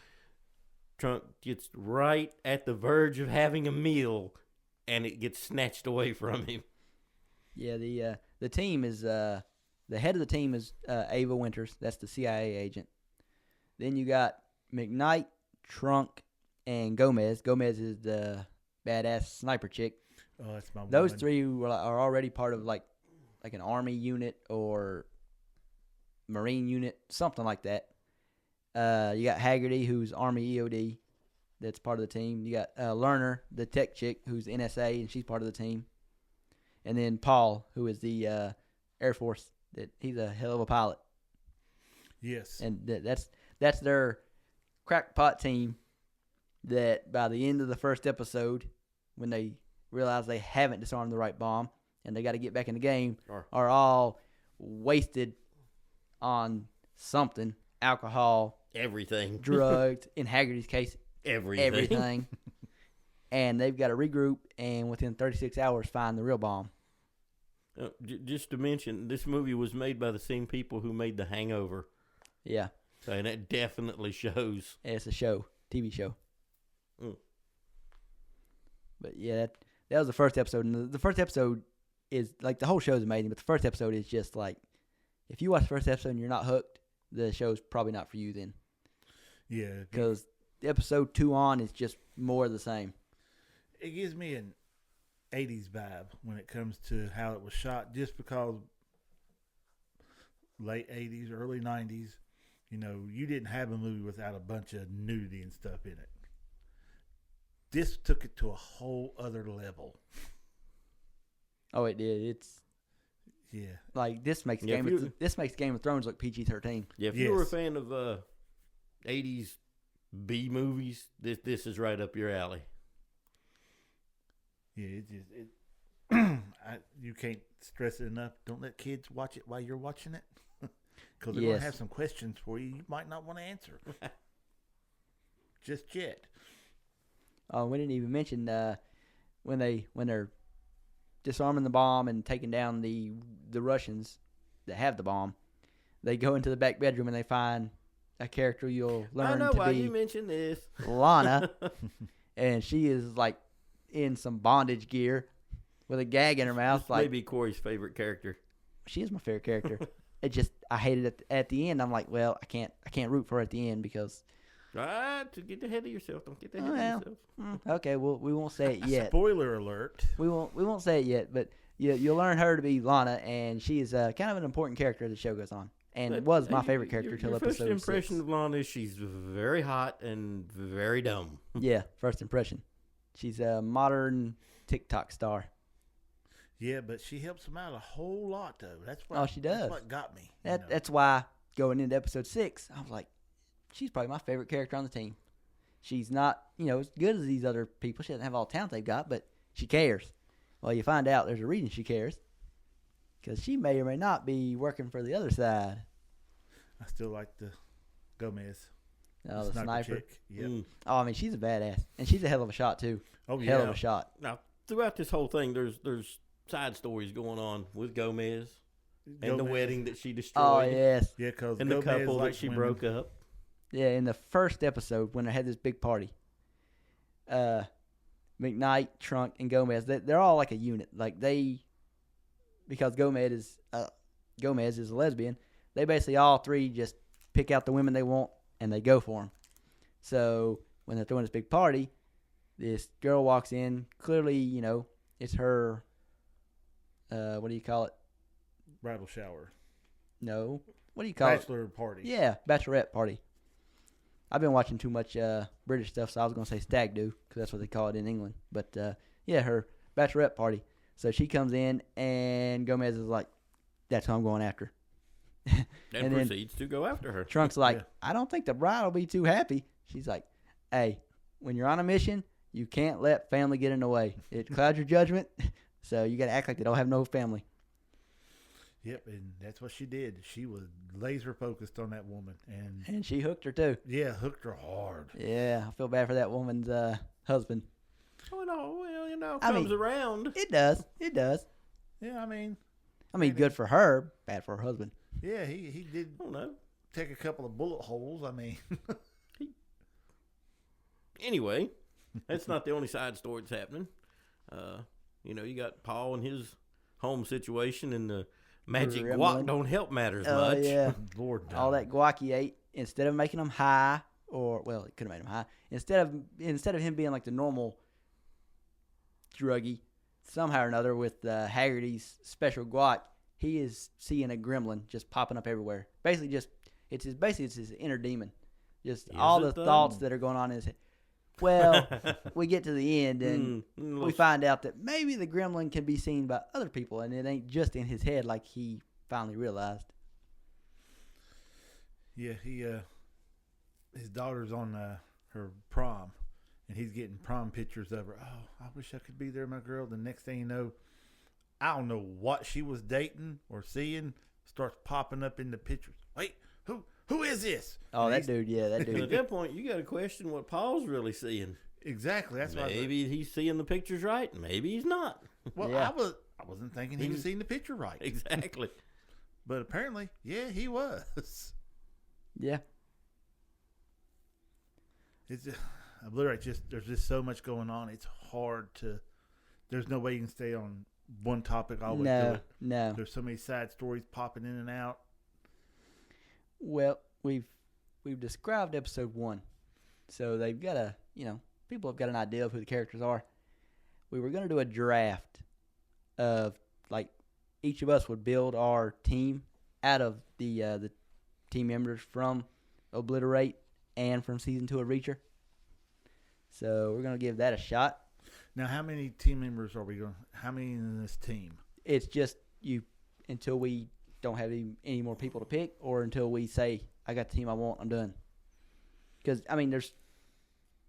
Trunk gets right at the verge of having a meal, and it gets snatched away from him. Yeah, the team is the the head of the team is Ava Winters. That's the CIA agent. Then you got McKnight, Trunk, and Gomez. Gomez is the badass sniper chick. Oh, that's my Those woman. three are already part of like an army unit or marine unit, something like that. You got Haggerty, who's Army EOD. That's part of the team. You got Lerner, the tech chick, who's NSA, and she's part of the team. And then Paul, who is the Air Force. He's a hell of a pilot. Yes. And that's their crackpot team that by the end of the first episode, when they realize they haven't disarmed the right bomb and they got to get back in the game, are all wasted on something, alcohol, everything, drugged, in Haggerty's case, everything. And they've got to regroup and within 36 hours find the real bomb. Just to mention, this movie was made by the same people who made The Hangover. Yeah. So, and that definitely shows. It's a show, TV show. Mm. But yeah, that was the first episode. And the first episode is, like, the whole show is amazing, but the first episode is just like, if you watch the first episode and you're not hooked, the show's probably not for you then. Yeah. Because episode 2 on is just more of the same. It gives me an 80s vibe when it comes to how it was shot, just because late 80s, early 90s, you didn't have a movie without a bunch of nudity and stuff in it. This took it to a whole other level. Oh, it did. Yeah. Like, this makes Game of Thrones look PG-13. Yeah, if you were a fan of 80s B movies, this is right up your alley. Yeah, you can't stress it enough. Don't let kids watch it while you're watching it, because they're going to have some questions for you might not want to answer just yet. Oh, we didn't even mention when they're disarming the bomb and taking down the Russians that have the bomb. They go into the back bedroom and they find a character you'll learn to be. I know why you mentioned this. Lana, and she is like in some bondage gear with a gag in her mouth. This like may be Corey's favorite character. She is my favorite character. I hated it at the end. I'm like, well, I can't root for her at the end because. To get ahead of yourself. Don't get ahead of yourself. Okay, well, we won't say it yet. Spoiler alert. We won't say it yet, but you'll learn her to be Lana, and she is kind of an important character as the show goes on, and it was my favorite character till episode 6. First impression of Lana is she's very hot and very dumb. Yeah, first impression. She's a modern TikTok star. Yeah, but she helps him out a whole lot, though. That's what. She does. That's what got me. That's why going into episode 6, I was like, she's probably my favorite character on the team. She's not, as good as these other people. She doesn't have all the talent they've got, but she cares. Well, you find out there's a reason she cares. Because she may or may not be working for the other side. I still like the Gomez. Oh, the sniper. Chick. Yep. Oh, I mean, she's a badass. And she's a hell of a shot, too. Oh, yeah. Hell of a shot. Now, throughout this whole thing, there's side stories going on with Gomez and the wedding that she destroyed. Oh, yes. Yeah, because and Gomez the couple likes that she women. broke up. Yeah, in the first episode when they had this big party, McKnight, Trunk, and Gomez, they're all like a unit. Like because Gomez is a lesbian, they basically all three just pick out the women they want and they go for them. So when they're throwing this big party, this girl walks in. Clearly, it's her. What do you call it? Bridal shower. No. What do you call it? Bachelor party. Yeah, bachelorette party. I've been watching too much British stuff, so I was going to say stag do, because that's what they call it in England. But, yeah, her bachelorette party. So she comes in, and Gomez is like, that's who I'm going after. And proceeds to go after her. Trunk's like, I don't think the bride will be too happy. She's like, hey, when you're on a mission, you can't let family get in the way. It clouds your judgment, so you got to act like they don't have no family. Yep, and that's what she did. She was laser focused on that woman, and she hooked her too. Yeah, hooked her hard. Yeah, I feel bad for that woman's husband. Oh no, well, comes around. It does. Yeah, I mean, good for her, bad for her husband. Yeah, he did. I don't know. Take a couple of bullet holes. I mean, anyway, that's not the only side story that's happening. You got Paul and his home situation, and Magic gremlin. guac don't help matters Oh, much. yeah. Lord, no. All that guac he ate, instead of making him high, or, well, it could have made him high. Instead of him being like the normal druggie, somehow or another with Haggerty's special guac, he is seeing a gremlin just popping up everywhere. Basically, it's his inner demon. Just Is all it, the though? thoughts that are going on in his head. Well, we get to the end and Mm, we find out that maybe the gremlin can be seen by other people, and it ain't just in his head like he finally realized. Yeah, his daughter's on her prom, and he's getting prom pictures of her. Oh, I wish I could be there, my girl. The next thing you know, I don't know what she was dating or seeing, starts popping up in the pictures. Wait, who is this? Oh, And that he's- dude, yeah, that at dude. that point, you got to question what Paul's really seeing. Exactly. That's why. Maybe he's seeing the pictures right. Maybe he's not. Well, Yeah. I wasn't thinking he was seeing the picture right, Exactly. but apparently, yeah, he was. Yeah. It's just, there's just so much going on. It's hard to. There's no way you can stay on one topic all the way through No, it. no. There's so many side stories popping in and out. Well, we've described episode 1, so they've got people have got an idea of who the characters are. We were going to do a draft of, like, each of us would build our team out of the team members from Obliterate and from season 2 of Reacher. So we're going to give that a shot. Now, how many team members are we going? How many in this team? It's just you until we don't have any more people to pick, or until we say, I got the team I want, I'm done. Because, I mean, there's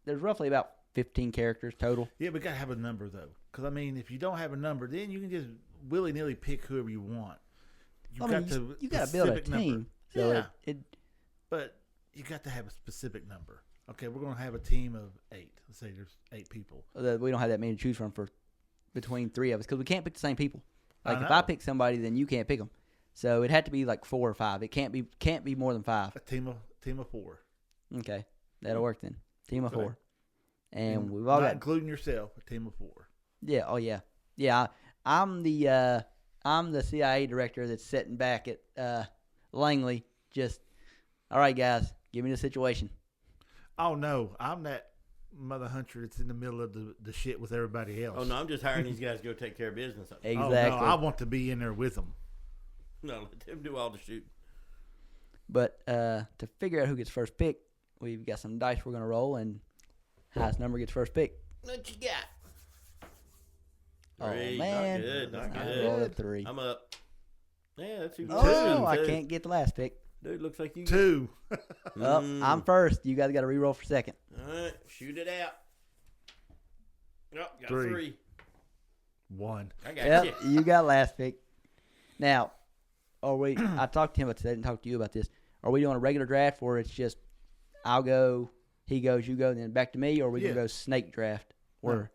roughly about 15 characters total. Yeah, we gotta have a number though. Because I mean, if you don't have a number, then you can just willy nilly pick whoever you want. You got to build a team. So Yeah. But you got to have a specific number. Okay, we're gonna have a team of 8. Let's say there's 8 people. We don't have that many to choose from for between 3 of us, because we can't pick the same people. Like, I if I know. pick somebody, then you can't pick them. So it had to be like 4 or 5. It can't be more than 5. A team of 4. Okay, that'll work then. Team of Okay. 4, and we've all not got. including yourself. A team of 4. Yeah. Oh yeah. Yeah. I'm the CIA director that's sitting back at Langley. Just, all right, guys, give me the situation. Oh no, I'm that mother hunter that's in the middle of the shit with everybody else. Oh no, I'm just hiring these guys to go take care of business. Exactly. Oh, no, I want to be in there with them. No, let them do all the shooting. But to figure out who gets first pick, we've got some dice we're gonna roll, and highest number gets first pick. What you got? Oh 3. man, Not good. Not I good. rolled a 3. I'm up. Yeah, that's who. Oh, I Two. can't get the last pick. Dude, looks like you. 2. Oh, I'm first. You guys got to re-roll for second. All right, shoot it out. Oh, got 3. 3. 1. I got Yep, you. you got last pick. Now, I talked to him about this. I didn't talk to you about this. Are we doing a regular draft where it's just I'll go, he goes, you go, and then back to me, or are we going to Yeah. go snake draft? Or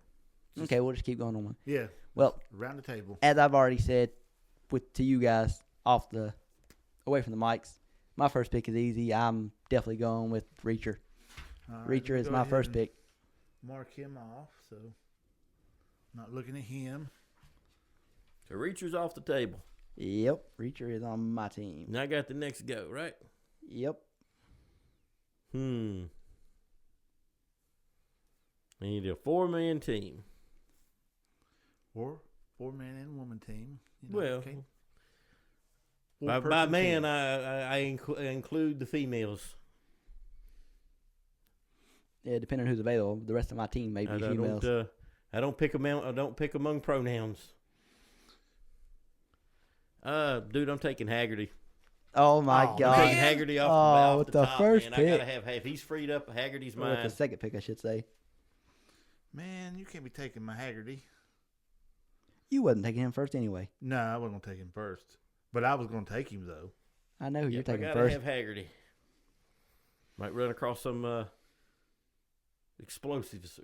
okay, we'll just keep going on one. Yeah. Well, Around the table. as I've already said to you guys away from the mics, my first pick is easy. I'm definitely going with Reacher. All right, Reacher let me is go my ahead first and pick. Mark him off, so not looking at him. So Reacher's off the table. Yep, Reacher is on my team. Now I got the next go, right? Yep. I need a 4-man team. Or 4-man and woman team. You know, Well, okay. by 4-person man, team. I include the females. Yeah, depending on who's available. The rest of my team may be females. I don't pick among pronouns. Dude, I'm taking Haggerty. Oh my Oh, I'm God! taking Haggerty off, Oh, off with the the top, first man. pick. I gotta have if he's freed up, Haggerty's Or with mine. the second pick, I should say. Man, you can't be taking my Haggerty. You wasn't taking him first anyway. No, I wasn't going to take him first. But I was going to take him, though. I know who you're Yep, I taking gotta first. have Haggerty. Might run across some explosives,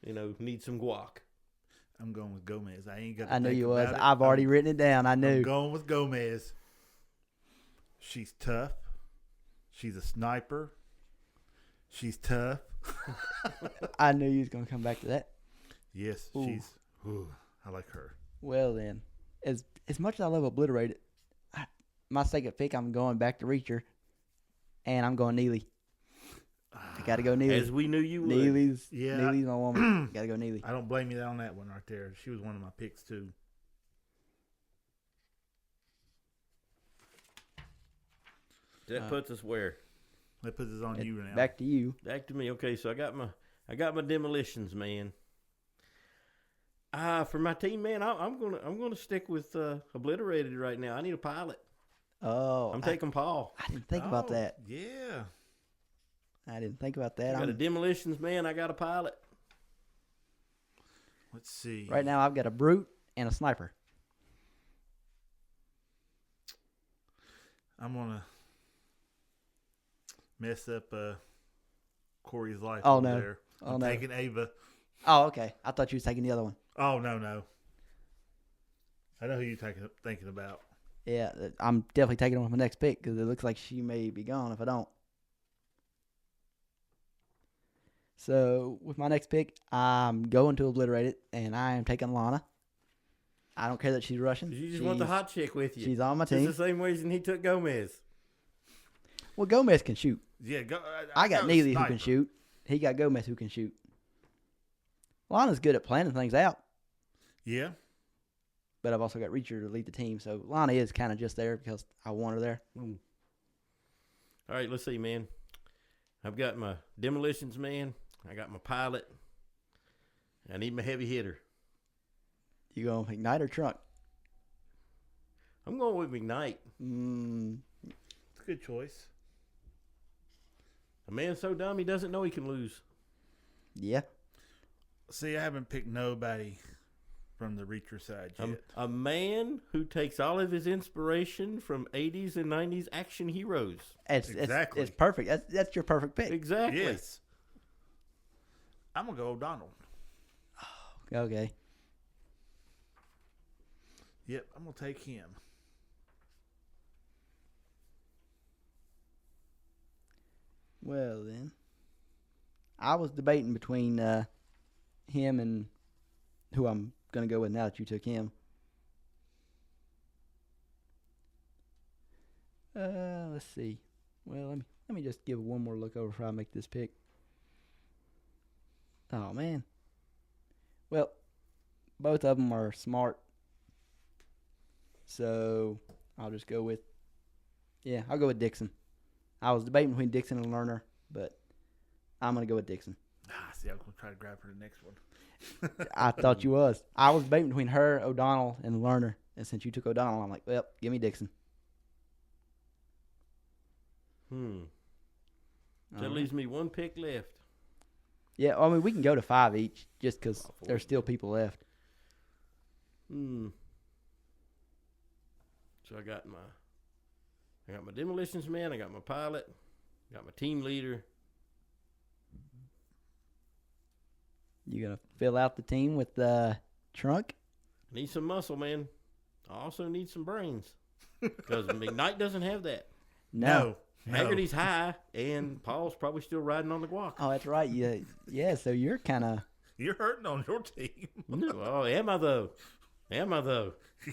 or need some guac. I'm going with Gomez. I ain't got to I knew think you was. about it. I've already written it down. I I'm knew. going with Gomez. She's tough. She's a sniper. She's tough. I knew you was gonna come back to that. Yes, Ooh. I like her. Well then, as much as I love Obliterated, my second pick, I'm going back to Reacher, and I'm going Neely. I got to go Neely. As we knew you would. Neely's my woman. Got to go Neely. I don't blame you on that one right there. She was one of my picks too. That puts us where? That puts us on you now. Back to you. Back to me. Okay, so I got my demolitions, man. For my team, man, I'm gonna stick with Obliterated right now. I need a pilot. Oh, I'm taking Paul. I didn't think about that. Yeah. I didn't think about that. I got a demolitions, man. I got a pilot. Let's see. Right now, I've got a brute and a sniper. I'm gonna mess up Corey's life Oh, over no. there. Oh, I'm no. taking Ava. Oh, okay. I thought you was taking the other one. Oh, no. I know who you're thinking about. Yeah, I'm definitely taking her with my next pick because it looks like she may be gone if I don't. So, with my next pick, I'm going to Obliterate It, and I am taking Lana. I don't care that she's Russian. You just want the hot chick with you. She's on my team. It's the same reason he took Gomez. Well, Gomez can shoot. Yeah, I got Neely who Sniper. can shoot. He got Gomez who can shoot. Lana's good at planning things out, Yeah. but I've also got Reacher to lead the team, so Lana is kind of just there because I want her there. All right, let's see, man. I've got my demolitions, man. I got my pilot. I need my heavy hitter. You going to Knight or Trunk? I'm going with McKnight. It's a good choice. A man so dumb he doesn't know he can lose. Yeah. See, I haven't picked nobody from the Reacher side yet. A man who takes all of his inspiration from 80s and 90s action heroes. Exactly. It's perfect. That's your perfect pick. Exactly. Yes. I'm going to go O'Donnell. Okay. Yep, I'm going to take him. Well, then. I was debating between him and who I'm going to go with now that you took him. Let's see. Well, let me just give one more look over before I make this pick. Oh, man. Well, both of them are smart. So, I'll just go with... Yeah, I'll go with Dixon. I was debating between Dixon and Lerner, but I'm going to go with Dixon. See, I was going to try to grab her the next one. I thought you was. I was debating between her, O'Donnell, and Lerner. And since you took O'Donnell, I'm like, well, give me Dixon. That leaves me one pick left. Yeah, I mean, we can go to 5 each just because there's still people left. So I got my demolitions man, I got my pilot, got my team leader. You going to fill out the team with the Trunk? I need some muscle, man. I also need some brains. Because McKnight doesn't have that. No. Haggerty's high, and Paul's probably still riding on the guac. Oh, that's right. Yeah, so you're kind of... You're hurting on your team. Oh, am I though?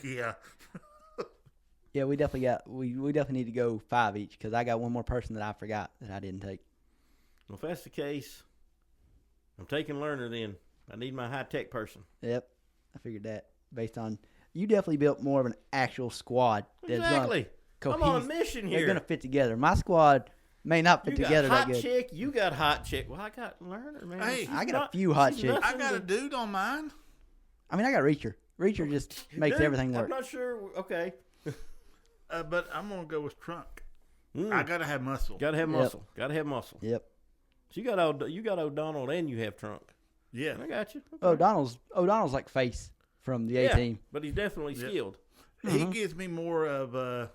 Yeah. Yeah, we definitely need to go 5 each because I got one more person that I forgot that I didn't take. Well, if that's the case, I'm taking Lerner then. I need my high-tech person. Yep, I figured that based on... You definitely built more of an actual squad. Exactly. I'm on a mission here. They're going to fit together. My squad may not fit together that good. You got hot chick, you got hot chick. Well, I got Lerner, man. Hey, I got a few hot chicks. I got a dude on mine. I mean, I got Reacher. Reacher just makes everything work. I'm not sure. Okay. But I'm going to go with Trunk. I got to have muscle. Got to have muscle. Got to have muscle. Yep. So you got O'Donnell and you have Trunk. Yeah. I got you. Okay. O'Donnell's like face from the A-team. But he's definitely skilled. He gives me more of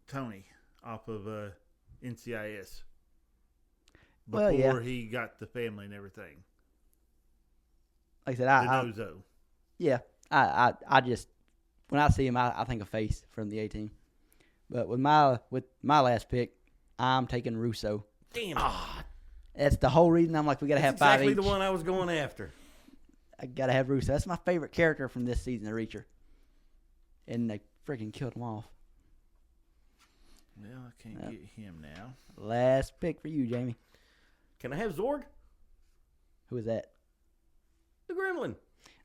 Tony off of NCIS before he got the family and everything. Like I said, I just when I see him, I think of face from the A-team. But with my last pick, I'm taking Russo. Damn. That's the whole reason I'm like, we got to have 5 each. Exactly the one I was going after. I got to have Russo. That's my favorite character from this season of Reacher. and they freaking killed him off. Well, I can't get him now. Last pick for you, Jamie. Can I have Zorg? Who is that? The Gremlin.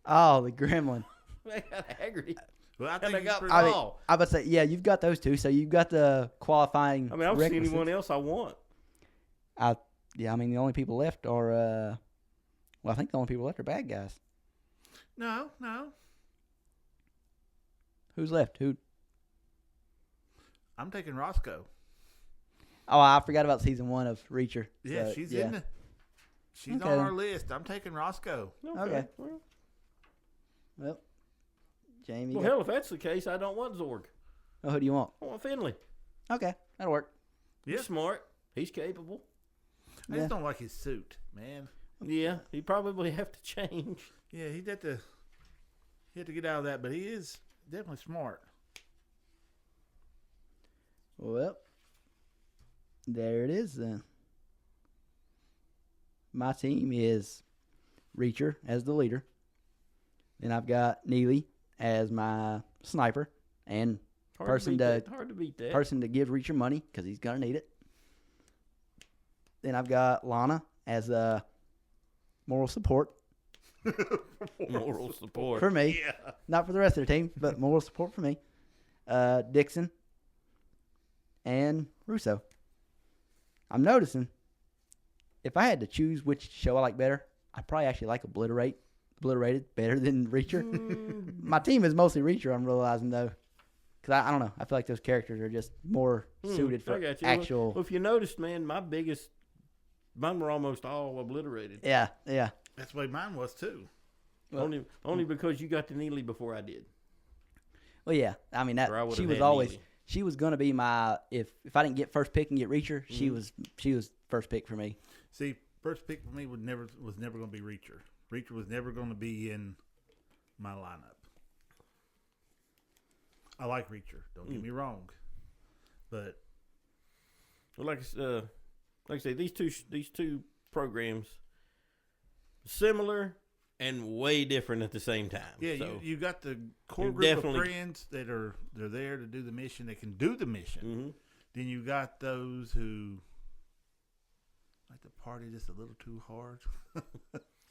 Oh, the Gremlin. They got Haggerty. Well, I And think they he's got pretty- Paul. I would say, yeah, you've got those two. So you've got the qualifying. I mean, I don't see requisites. anyone else I want. Yeah, I mean, the only people left are, well, I think the only people left are bad guys. No. Who's left? Who? I'm taking Roscoe. Oh, I forgot about season 1 of Reacher. Yeah, So, she's yeah. in the. She's Okay. on our list. I'm taking Roscoe. Okay. Well, Jamie. Well, hell, if that's the case, I don't want Zorg. Oh, who do you want? I want Finley. Okay, that'll work. Yeah. He's smart. He's capable. I Yeah. just don't like his suit, man. Yeah, he probably have to change. Yeah, he'd have to get out of that, but he is definitely smart. Well, there it is then. My team is Reacher as the leader. Then I've got Neely as my sniper and Hard to beat that. person to give Reacher money because he's going to need it. Then I've got Lana as a moral support Moral support. for me. Yeah. Not for the rest of the team, but moral support for me. Dixon and Russo. I'm noticing if I had to choose which show I like better, I probably actually like Obliterated better than Reacher. My team is mostly Reacher, I'm realizing, though. Because I don't know. I feel like those characters are just more suited I for got you. actual. Well, if you noticed, man, mine were almost all Obliterated. Yeah. That's the way mine was, too. Well- only because you got to Neely before I did. Well, yeah. I mean, Or I would've she was had always. Neely. She was going to be my. If I didn't get first pick and get Reacher, she was first pick for me. See, first pick for me was never going to be Reacher. Reacher was never going to be in my lineup. I like Reacher. Don't get me wrong, but Well, like I say, these two programs similar and way different at the same time. yeah, so, you got the core you group of definitely- friends they're there to do the mission. They can do the mission. hmm Then you got those who like to party just a little too hard.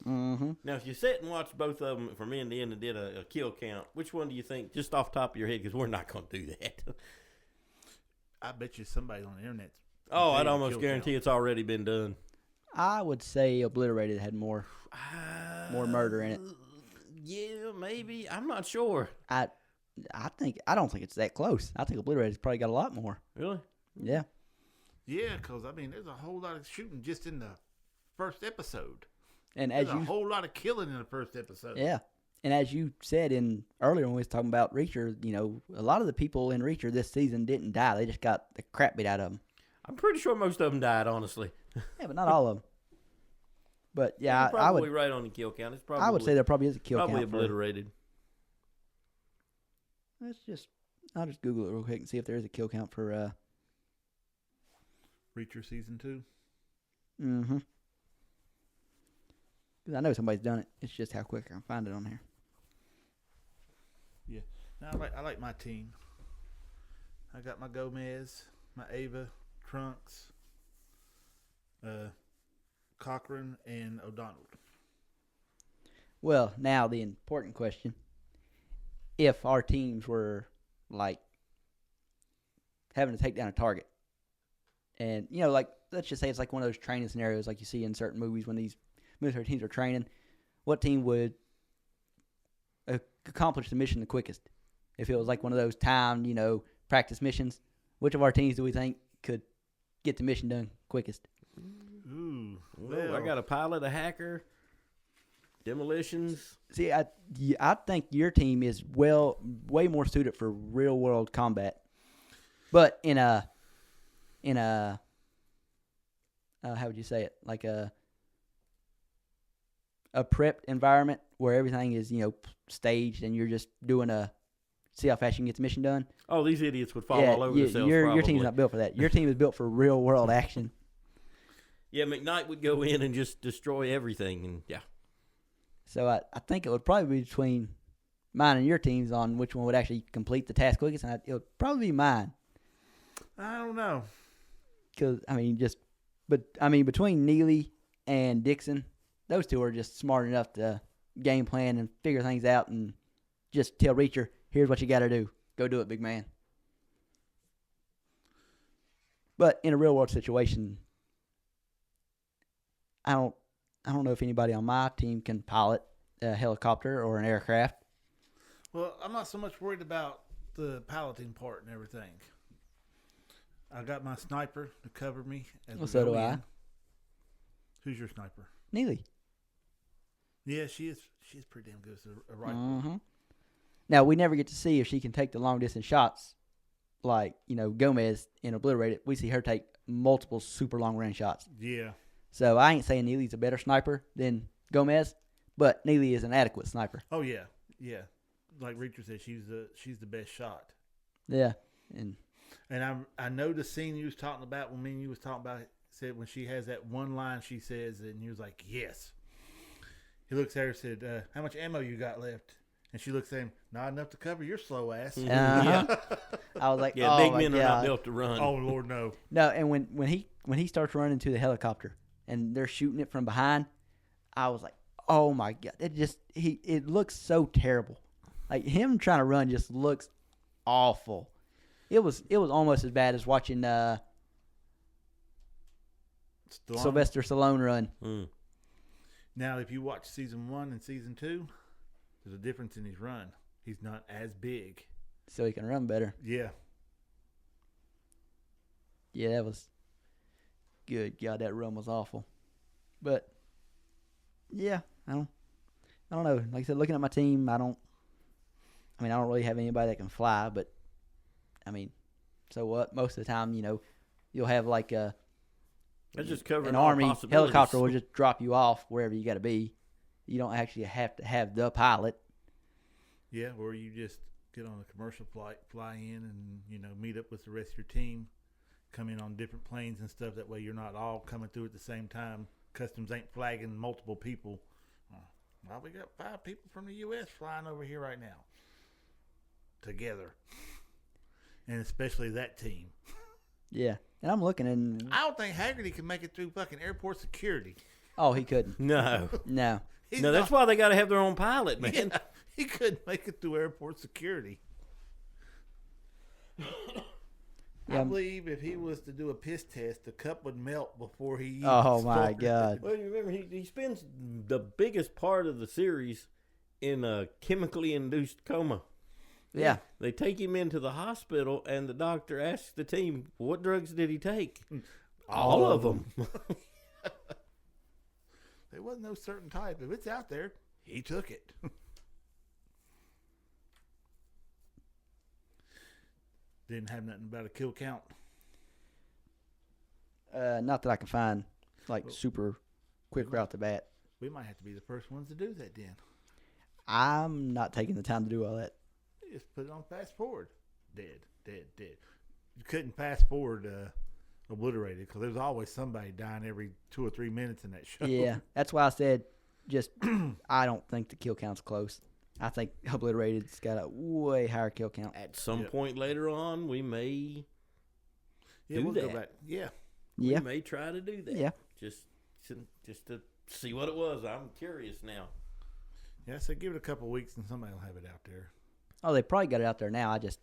Mm-hmm. Now, if you sit and watch both of them from end to end and did a kill count, which one do you think, just off the top of your head, because we're not going to do that? I bet you somebody on the internet. Oh, I'd almost guarantee it's already been done. I would say Obliterated had more murder in it. Yeah, maybe. I'm not sure. I don't think it's that close. I think Obliterated's probably got a lot more. Really? Yeah. Yeah, because I mean, there's a whole lot of shooting just in the first episode. And There's as a you whole lot of killing in the first episode. Yeah. And as you said earlier when we was talking about Reacher, a lot of the people in Reacher this season didn't die. They just got the crap beat out of them. I'm pretty sure most of them died, honestly. Yeah, but not all of them. But yeah, You're I probably would right on the kill count. It's probably I would say there probably is a kill probably count for. Obliterated. I'll just Google it real quick and see if there is a kill count for. Reacher season 2. Mm-hmm. Because I know somebody's done it. It's just how quick I can find it on here. Yeah, now, I like my team. I got my Gomez, my Ava, Trunks, Cochran, and O'Donnell. Well, now the important question: if our teams were like having to take down a target, and like let's just say it's like one of those training scenarios like you see in certain movies when these military teams are training, what team would accomplish the mission the quickest? If it was like one of those timed, practice missions, which of our teams do we think could get the mission done quickest? Ooh, Well, I got a pilot, a hacker, demolitions. See, I think your team is way more suited for real world combat, but in a how would you say it? Like a prepped environment where everything is staged and you're just doing see how fast you can get the mission done. Oh, these idiots would fall all over themselves. Your team's not built for that. Your team is built for real world action. Yeah, McKnight would go in and just destroy everything, and yeah. So I think it would probably be between mine and your teams on which one would actually complete the task quickest, and it would probably be mine. I don't know. Because, between Neely and Dixon, those two are just smart enough to game plan and figure things out and just tell Reacher, here's what you got to do. Go do it, big man. But in a real world situation, I don't know if anybody on my team can pilot a helicopter or an aircraft. Well, I'm not so much worried about the piloting part and everything. I got my sniper to cover me. Well, so do I. Who's your sniper? Neely. Yeah, she's pretty damn good as a rifle. Mm-hmm. Now, we never get to see if she can take the long distance shots like, Gomez in Obliterated. We see her take multiple super long range shots. Yeah. So I ain't saying Neely's a better sniper than Gomez, but Neely is an adequate sniper. Oh, yeah. Yeah. Like Reacher said, she's the best shot. Yeah. And I know the scene you was talking about when me and you was talking about it, said when she has that one line she says, and he was like, yes. He looks at her and said, how much ammo you got left? And she looks at him, not enough to cover your slow ass. I was like, yeah, oh big my men God. are not built to run. Oh, Lord, no. No, and when he starts running to the helicopter and they're shooting it from behind, I was like, oh my God. It looks so terrible. Like him trying to run just looks awful. It was almost as bad as watching Sylvester Stallone run. Mm. Now, if you watch season 1 and season 2, there's a difference in his run. He's not as big. So he can run better. Yeah. Yeah, that was good. God, that run was awful. But yeah, I don't know. Like I said, looking at my team, I don't really have anybody that can fly, but so what? Most of the time, you'll have like That's just covering an all army possibilities. helicopter will just drop you off wherever you got to be. You don't actually have to have the pilot. Yeah, or you just get on a commercial flight, fly in, and meet up with the rest of your team, come in on different planes and stuff. That way, you're not all coming through at the same time. Customs ain't flagging multiple people. Well, we got 5 people from the U.S. flying over here right now, together, and especially that team. Yeah, and I'm looking, and I don't think Haggerty can make it through fucking airport security. oh, he couldn't. No. No. No, that's why they got to have their own pilot, man. Yeah, he couldn't make it through airport security. Yeah. I believe if he was to do a piss test, the cup would melt before he. Oh my started. God. Well, you remember, he spends the biggest part of the series in a chemically induced coma. Yeah. They take him into the hospital, and the doctor asks the team, what drugs did he take? All of them. There wasn't no certain type. If it's out there, he took it. Didn't have nothing about a kill count. Not that I can find, like, super quick right off the bat. We might have to be the first ones to do that then. I'm not taking the time to do all that. Just put it on fast forward. Dead. You couldn't fast forward Obliterated because there's always somebody dying every 2 or 3 minutes in that show. Yeah, that's why I said I don't think the kill count's close. I think Obliterated's got a way higher kill count. At some point later on, we may do we'll that. go back. Yeah. Yeah. We may try to do that. Yeah. Just to see what it was. I'm curious now. Yeah, so give it a couple weeks and somebody will have it out there. Oh, they probably got it out there now. I just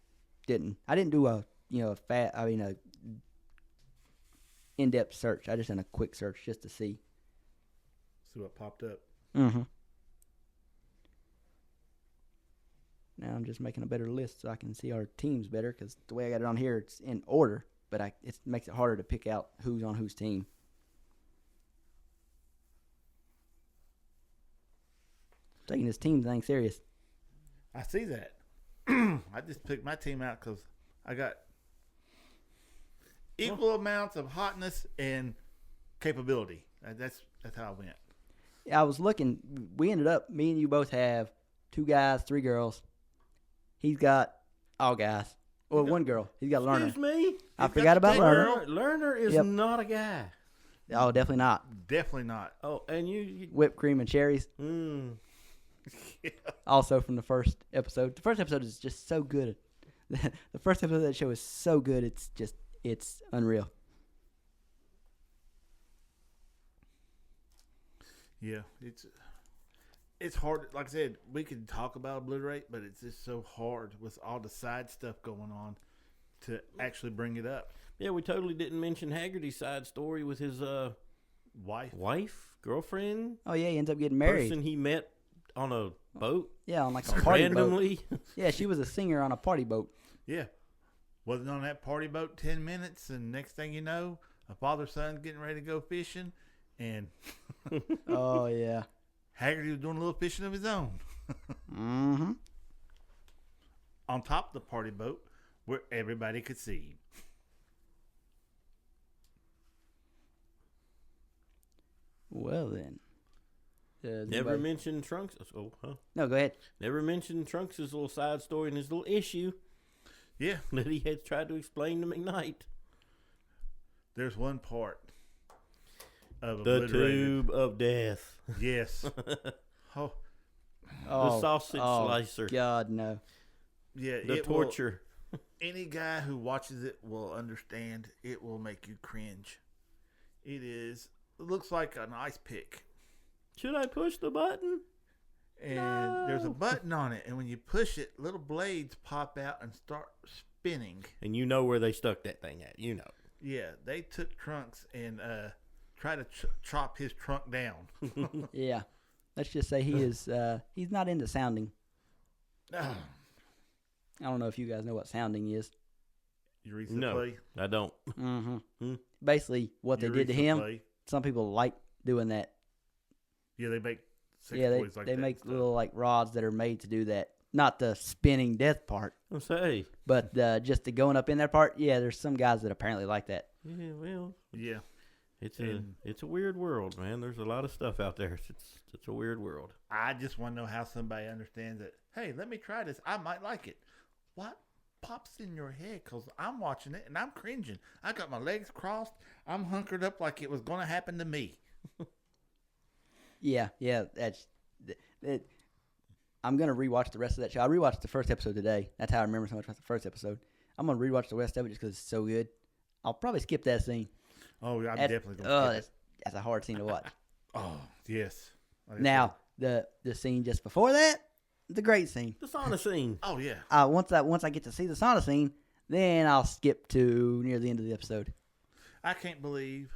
didn't. I didn't do a in-depth search. I just done a quick search just to see. See what popped up. Mm-hmm. Now I'm just making a better list so I can see our teams better because the way I got it on here, it's in order, but it makes it harder to pick out who's on whose team. Taking this team thing serious. I see that. I just picked my team out because I got equal amounts of hotness and capability. That's how I went. I was looking. We ended up, me and you both have 2 guys, 3 girls. He's got all guys. Or 1 girl. He's got Lerner. Excuse me? I forgot about Lerner. Lerner is Yep. not a guy. Oh, definitely not. Definitely not. Oh, and you Whipped cream and cherries. Also from the first episode. The first episode is just so good. The first episode of that show is so good. It's unreal. Yeah, it's hard. Like I said, we can talk about Obliterate, but it's just so hard with all the side stuff going on to actually bring it up. Yeah, we totally didn't mention Haggerty's side story with his wife, girlfriend. Oh yeah, he ends up getting married. Person he met on a boat. Yeah, on like a party boat. Randomly. Yeah, she was a singer on a party boat. Yeah, wasn't on that party boat 10 minutes, and next thing you know, a father-son getting ready to go fishing, and Oh yeah. Haggerty was doing a little fishing of his own. Mm-hmm. On top of the party boat where everybody could see him. Well then. Never mentioned Trunks. Oh, huh? No, go ahead. Never mentioned Trunks' little side story and his little issue Yeah, that he had tried to explain to McKnight. there's one part of The Obliterated. tube of death. Yes. Oh, The sausage slicer. God, no. yeah. The it will- torture. any guy who watches it will understand. It will make you cringe. It looks like an ice pick. Should I push the button? And there's a button on it, and when you push it, little blades pop out and start spinning. And you know where they stuck that thing at. You know. Yeah, they took Trunks and tried to chop his trunk down. Yeah. Let's just say he's not into sounding. Ah, I don't know if you guys know what sounding is. Urethra No. play. I don't. Mm-hmm. Hmm. Basically, what they did to Urethra him, play. some people like doing that. Yeah, they make sex Yeah, toys like they that make and stuff. little like rods that are made to do that. Not the spinning death part, I'll say. but just the going up in that part. Yeah, there's some guys that apparently like that. Yeah, well, Yeah. it's a weird world, man. There's a lot of stuff out there. It's a weird world. I just want to know how somebody understands it. Hey, let me try this. I might like it. What pops in your head? Because I'm watching it and I'm cringing. I got my legs crossed. I'm hunkered up like it was going to happen to me. Yeah, that's it. I'm gonna rewatch the rest of that show. I rewatched the first episode today. That's how I remember so much about the first episode. I'm gonna rewatch the rest of it just because it's so good. I'll probably skip that scene. Oh, yeah, I'm That's- definitely going to skip that's a hard scene to watch. it. Oh, yes. Like I Now the scene just before that, the great scene. The sauna scene. said. Oh, yeah. Once I get to see the sauna scene, then I'll skip to near the end of the episode. I can't believe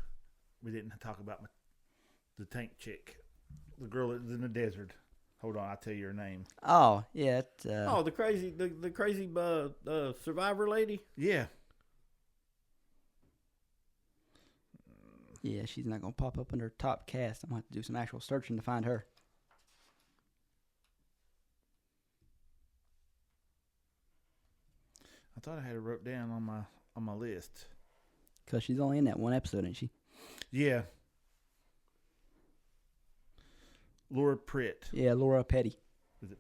we didn't talk about the tank chick. The girl that was in the desert. Hold on, I'll tell you her name. Oh yeah, it's, Oh, the crazy survivor lady. Yeah. yeah, she's not gonna pop up under top cast. I'm gonna have to do some actual searching to find her. I thought I had it wrote down on my list. Cause she's only in that one episode, isn't she? Yeah. Laura Pritt. Yeah, Laura Petty. Is it?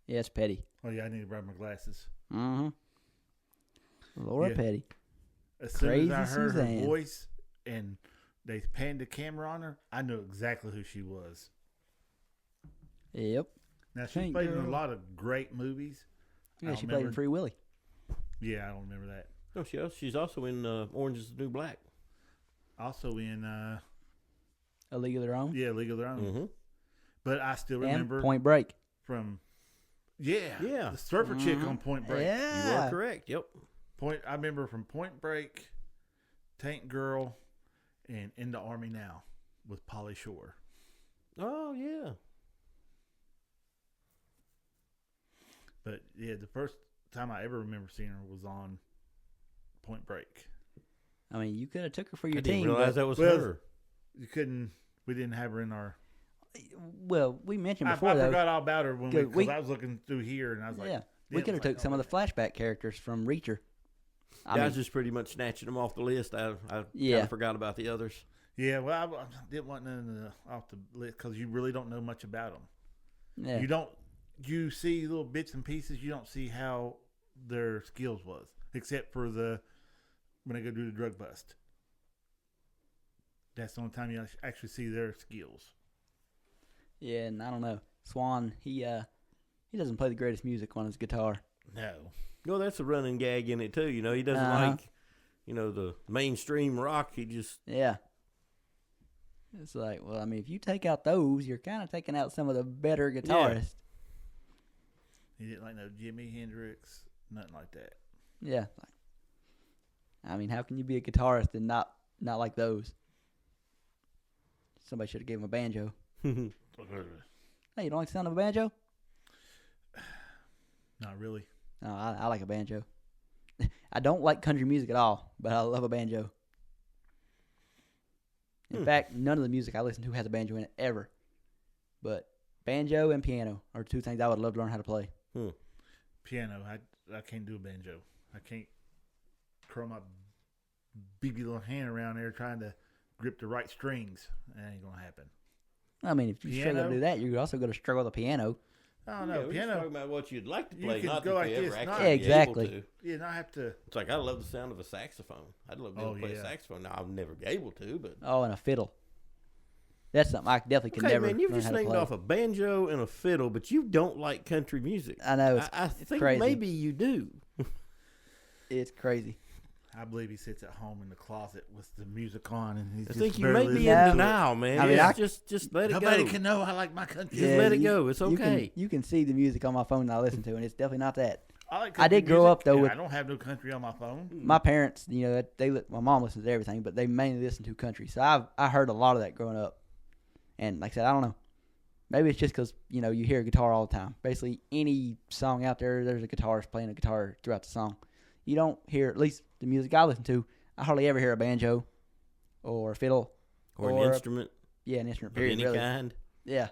Yeah, it's Petty. Oh, yeah, I need to grab my glasses. Mm-hmm. Laura Yeah. Petty. As soon Crazy as I heard Suzanne. her voice and they panned the camera on her, I knew exactly who she was. Yep. Now, she's Tank played in girl. a lot of great movies. I Yeah, don't she played in remember- Free Willy. Yeah, I don't remember that. No, she's also in Orange Is the New Black. Also in, A League of Their Own. yeah, League of Their Own. Mm-hmm. But I still And remember Point Break. from, Yeah. the surfer chick Mhm. on Point Break. You Yeah. are correct. Yep. I remember from Point Break, Tank Girl, and In the Army Now with Polly Shore. Oh yeah. But yeah, the first time I ever remember seeing her was on Point Break. I mean, you could have took her for your I didn't team. realize but- that was Well, her. We didn't have her in our. Well, we mentioned I before though. forgot all about her when Good, because I was looking through here and I was like, Yeah, we then could it have was took like, some oh, of the flashback characters from Reacher. I I mean, was just pretty much snatching them off the list. I Yeah. kind of forgot about the others. Yeah, well, I didn't want none off the list because you really don't know much about them. yeah. You don't. You see little bits and pieces. You don't see how their skills was, except for when they go do the drug bust. That's the only time you actually see their skills. Yeah, and I don't know. Swan, he doesn't play the greatest music on his guitar. No. Well, that's a running gag in it too. You know, he doesn't like, the mainstream rock. He just Yeah. It's like, well, I mean, if you take out those, you're kind of taking out some of the better guitarists. He didn't like no Jimi Hendrix, nothing like that. Yeah. I mean, how can you be a guitarist and not like those? Somebody should have gave him a banjo. Hey, you don't like the sound of a banjo? Not really. No, I like a banjo. I don't like country music at all, but I love a banjo. In fact, none of the music I listen to has a banjo in it ever. But banjo and piano are two things I would love to learn how to play. Piano, I can't do a banjo. I can't curl my beady little hand around there trying to grip the right strings. That ain't gonna happen. I mean, if you struggle to do that, you're also going to struggle with the piano. I don't know. We're just Piano. talking about what you'd like to play, can not go that like you this, ever not- actually Yeah, exactly. be able to. Yeah, not have to. It's like I love the sound of a saxophone. I'd love to be able to play a yeah. saxophone. Now I'll never be able to, but Oh, and a fiddle. That's something I definitely could okay, never man, you've learn just how to named play. off a banjo and a fiddle, but you don't like country music. I know. I It's think crazy. maybe you do. It's crazy. I believe he sits at home in the closet with the music on, and he's I just think you barely may be listening in to it. denial, man. I mean, just let it Nobody go. can know I like my country. Just let it you- go. It's okay. You can see the music on my phone that I listen to, and it's definitely not that. like I did country grow music, up, though, and with- I don't have no country on my phone. My parents, my mom listens to everything, but they mainly listen to country. So I heard a lot of that growing up. And like I said, I don't know. Maybe it's just because, you hear a guitar all the time. Basically, any song out there, there's a guitarist playing a guitar throughout the song. You don't hear, at least the music I listen to, I hardly ever hear a banjo or a fiddle. Or an instrument Yeah, an instrument, of period, any really. kind. Yeah.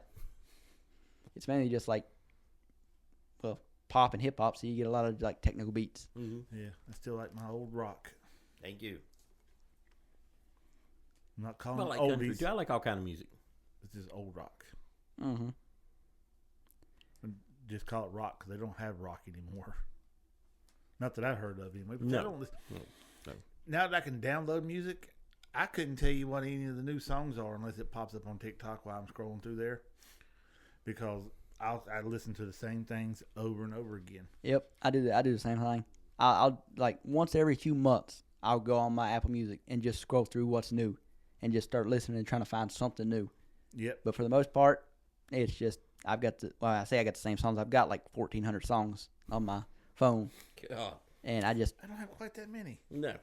It's mainly just pop and hip-hop, so you get a lot of, technical beats. Mm-hmm. Yeah, I still like my old rock. Thank you. I'm not I calling like it country oldies. too. I like all kind of music. It's just old rock. Mm-hmm. Just call it rock because they don't have rock anymore. Not that I've heard of anyway. But No. I don't listen. No. Now that I can download music, I couldn't tell you what any of the new songs are unless it pops up on TikTok while I'm scrolling through there. Because I listen to the same things over and over again. Yep, I do the same thing. I'll once every few months, I'll go on my Apple Music and just scroll through what's new and just start listening and trying to find something new. Yep. But for the most part, it's just I got the same songs. I've got 1,400 songs on my phone, God. and I I don't have quite that many. No.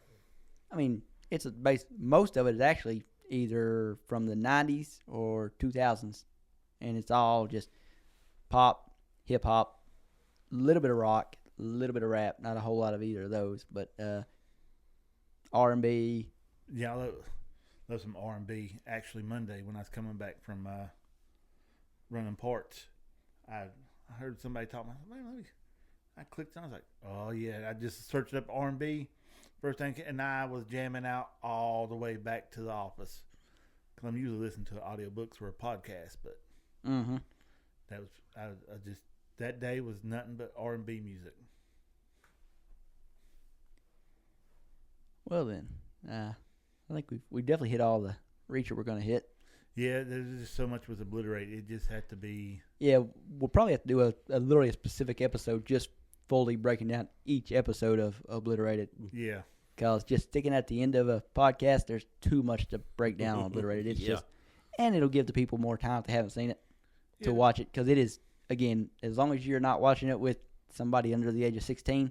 I mean, it's most of it is actually either from the 90s or 2000s, and it's all just pop, hip hop, a little bit of rock, a little bit of rap. Not a whole lot of either of those, but R&B. Yeah, I love some R&B. Actually, Monday when I was coming back from running parts, I heard somebody talking. I clicked on. I was like, "Oh yeah!" I just searched up R&B. First thing, and I was jamming out all the way back to the office because I'm usually listening to audiobooks or a podcast. But Mm-hmm. that was I just that day was nothing but R&B music. Well then, I think we definitely hit all the reacher we're going to hit. Yeah, there's just so much was obliterated. It just had to be. Yeah, we'll probably have to do a literally a specific episode just fully breaking down each episode of Obliterated. Yeah. Because just sticking at the end of a podcast, there's too much to break down on Obliterated. It's just, and it'll give the people more time if they haven't seen it to watch it. Because it is, again, as long as you're not watching it with somebody under the age of 16,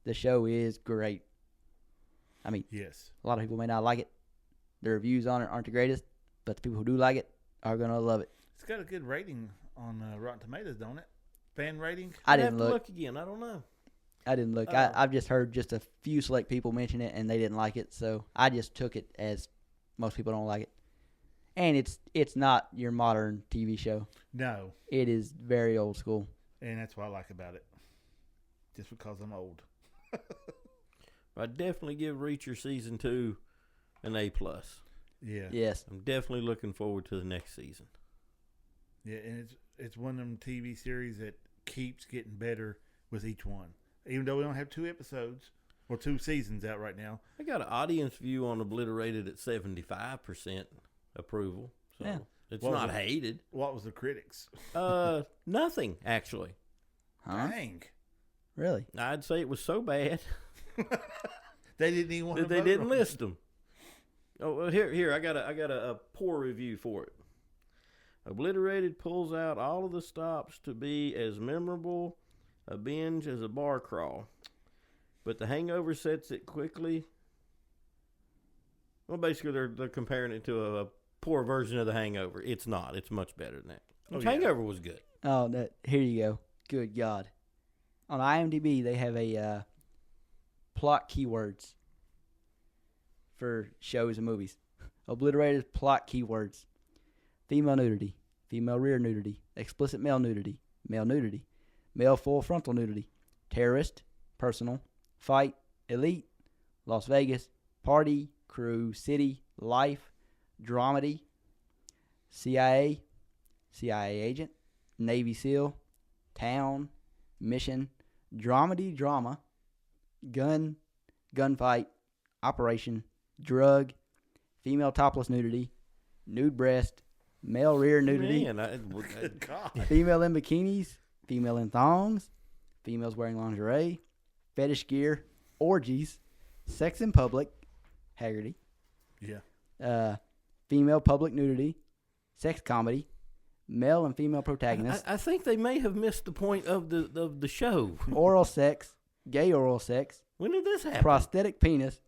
the show is great. I mean, Yes. a lot of people may not like it. The reviews on it aren't the greatest, but the people who do like it are going to love it. It's got a good rating on Rotten Tomatoes, don't it? Fan rating? I I'd didn't have to look. look again. I don't know. I didn't look. I've just heard just a few select people mention it, and they didn't like it. So I just took it as most people don't like it. And it's not your modern TV show. No. It is very old school. And that's what I like about it. Just because I'm old. I'd definitely give Reacher season 2 an A+. Yeah. Yes. I'm definitely looking forward to the next season. Yeah, and it's one of them TV series that keeps getting better with each one. Even though we don't have 2 episodes or 2 seasons out right now. I got an audience view on Obliterated at 75% approval. So Yeah. It's What was not it? hated. What was the critics? Nothing actually. Huh? Dang. Really? I'd say it was so bad They didn't even want that to they vote didn't on it. list them. Oh, well, here I got a poor review for it. Obliterated pulls out all of the stops to be as memorable a binge as a bar crawl, but The Hangover sets it quickly. Well, basically they're comparing it to a poor version of The Hangover. It's not. It's much better than that. Oh, The yeah. Hangover was good. Oh, here you go. Good God. On IMDb, they have a plot keywords for shows and movies. Obliterated plot keywords. Female nudity. Female rear nudity. Explicit male nudity. Male nudity. Male full frontal nudity. Terrorist. Personal. Fight. Elite. Las Vegas. Party. Crew. City. Life. Dramedy. CIA. CIA agent. Navy SEAL. Town. Mission. Dramedy. Drama. Gun. Gunfight. Operation. Drug. Female topless nudity. Nude breast. Male rear nudity. Man, Good God. Female in bikinis. Female in thongs. Females wearing lingerie. Fetish gear. Orgies. Sex in public. Haggerty. Yeah. Female public nudity. Sex comedy. Male and female protagonists. I think they may have missed the point of the show. Oral sex. Gay oral sex. When did this happen? Prosthetic penis.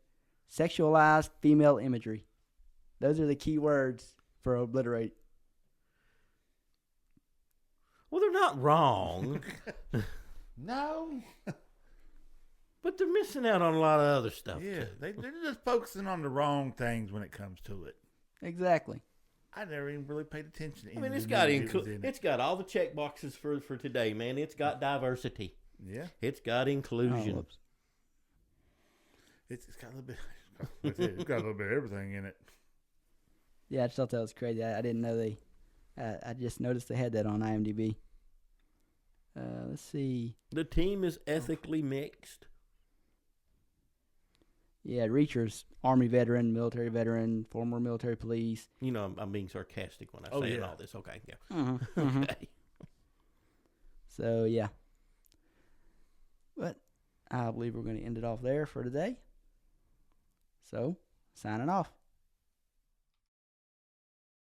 Sexualized female imagery. Those are the key words for obliterate. Well, they're not wrong, No. but they're missing out on a lot of other stuff. Yeah, too. they're just focusing on the wrong things when it comes to it. Exactly. I never even really paid attention to I mean, any it's of got the movies in it. it's got all the check boxes for today, man. It's got diversity. Yeah. It's got inclusion. Oh, whoops. It's got a little bit. It's got a little bit of everything in it. Yeah, I just thought that was crazy. I didn't know they. I just noticed they had that on IMDb. Let's see. The team is ethically mixed. Yeah, Reacher's Army veteran, military veteran, former military police. You know, I'm being sarcastic when I Oh, say yeah. all this. Okay, yeah. Mm-hmm. Okay. So, yeah. But I believe we're going to end it off there for today. So, signing off.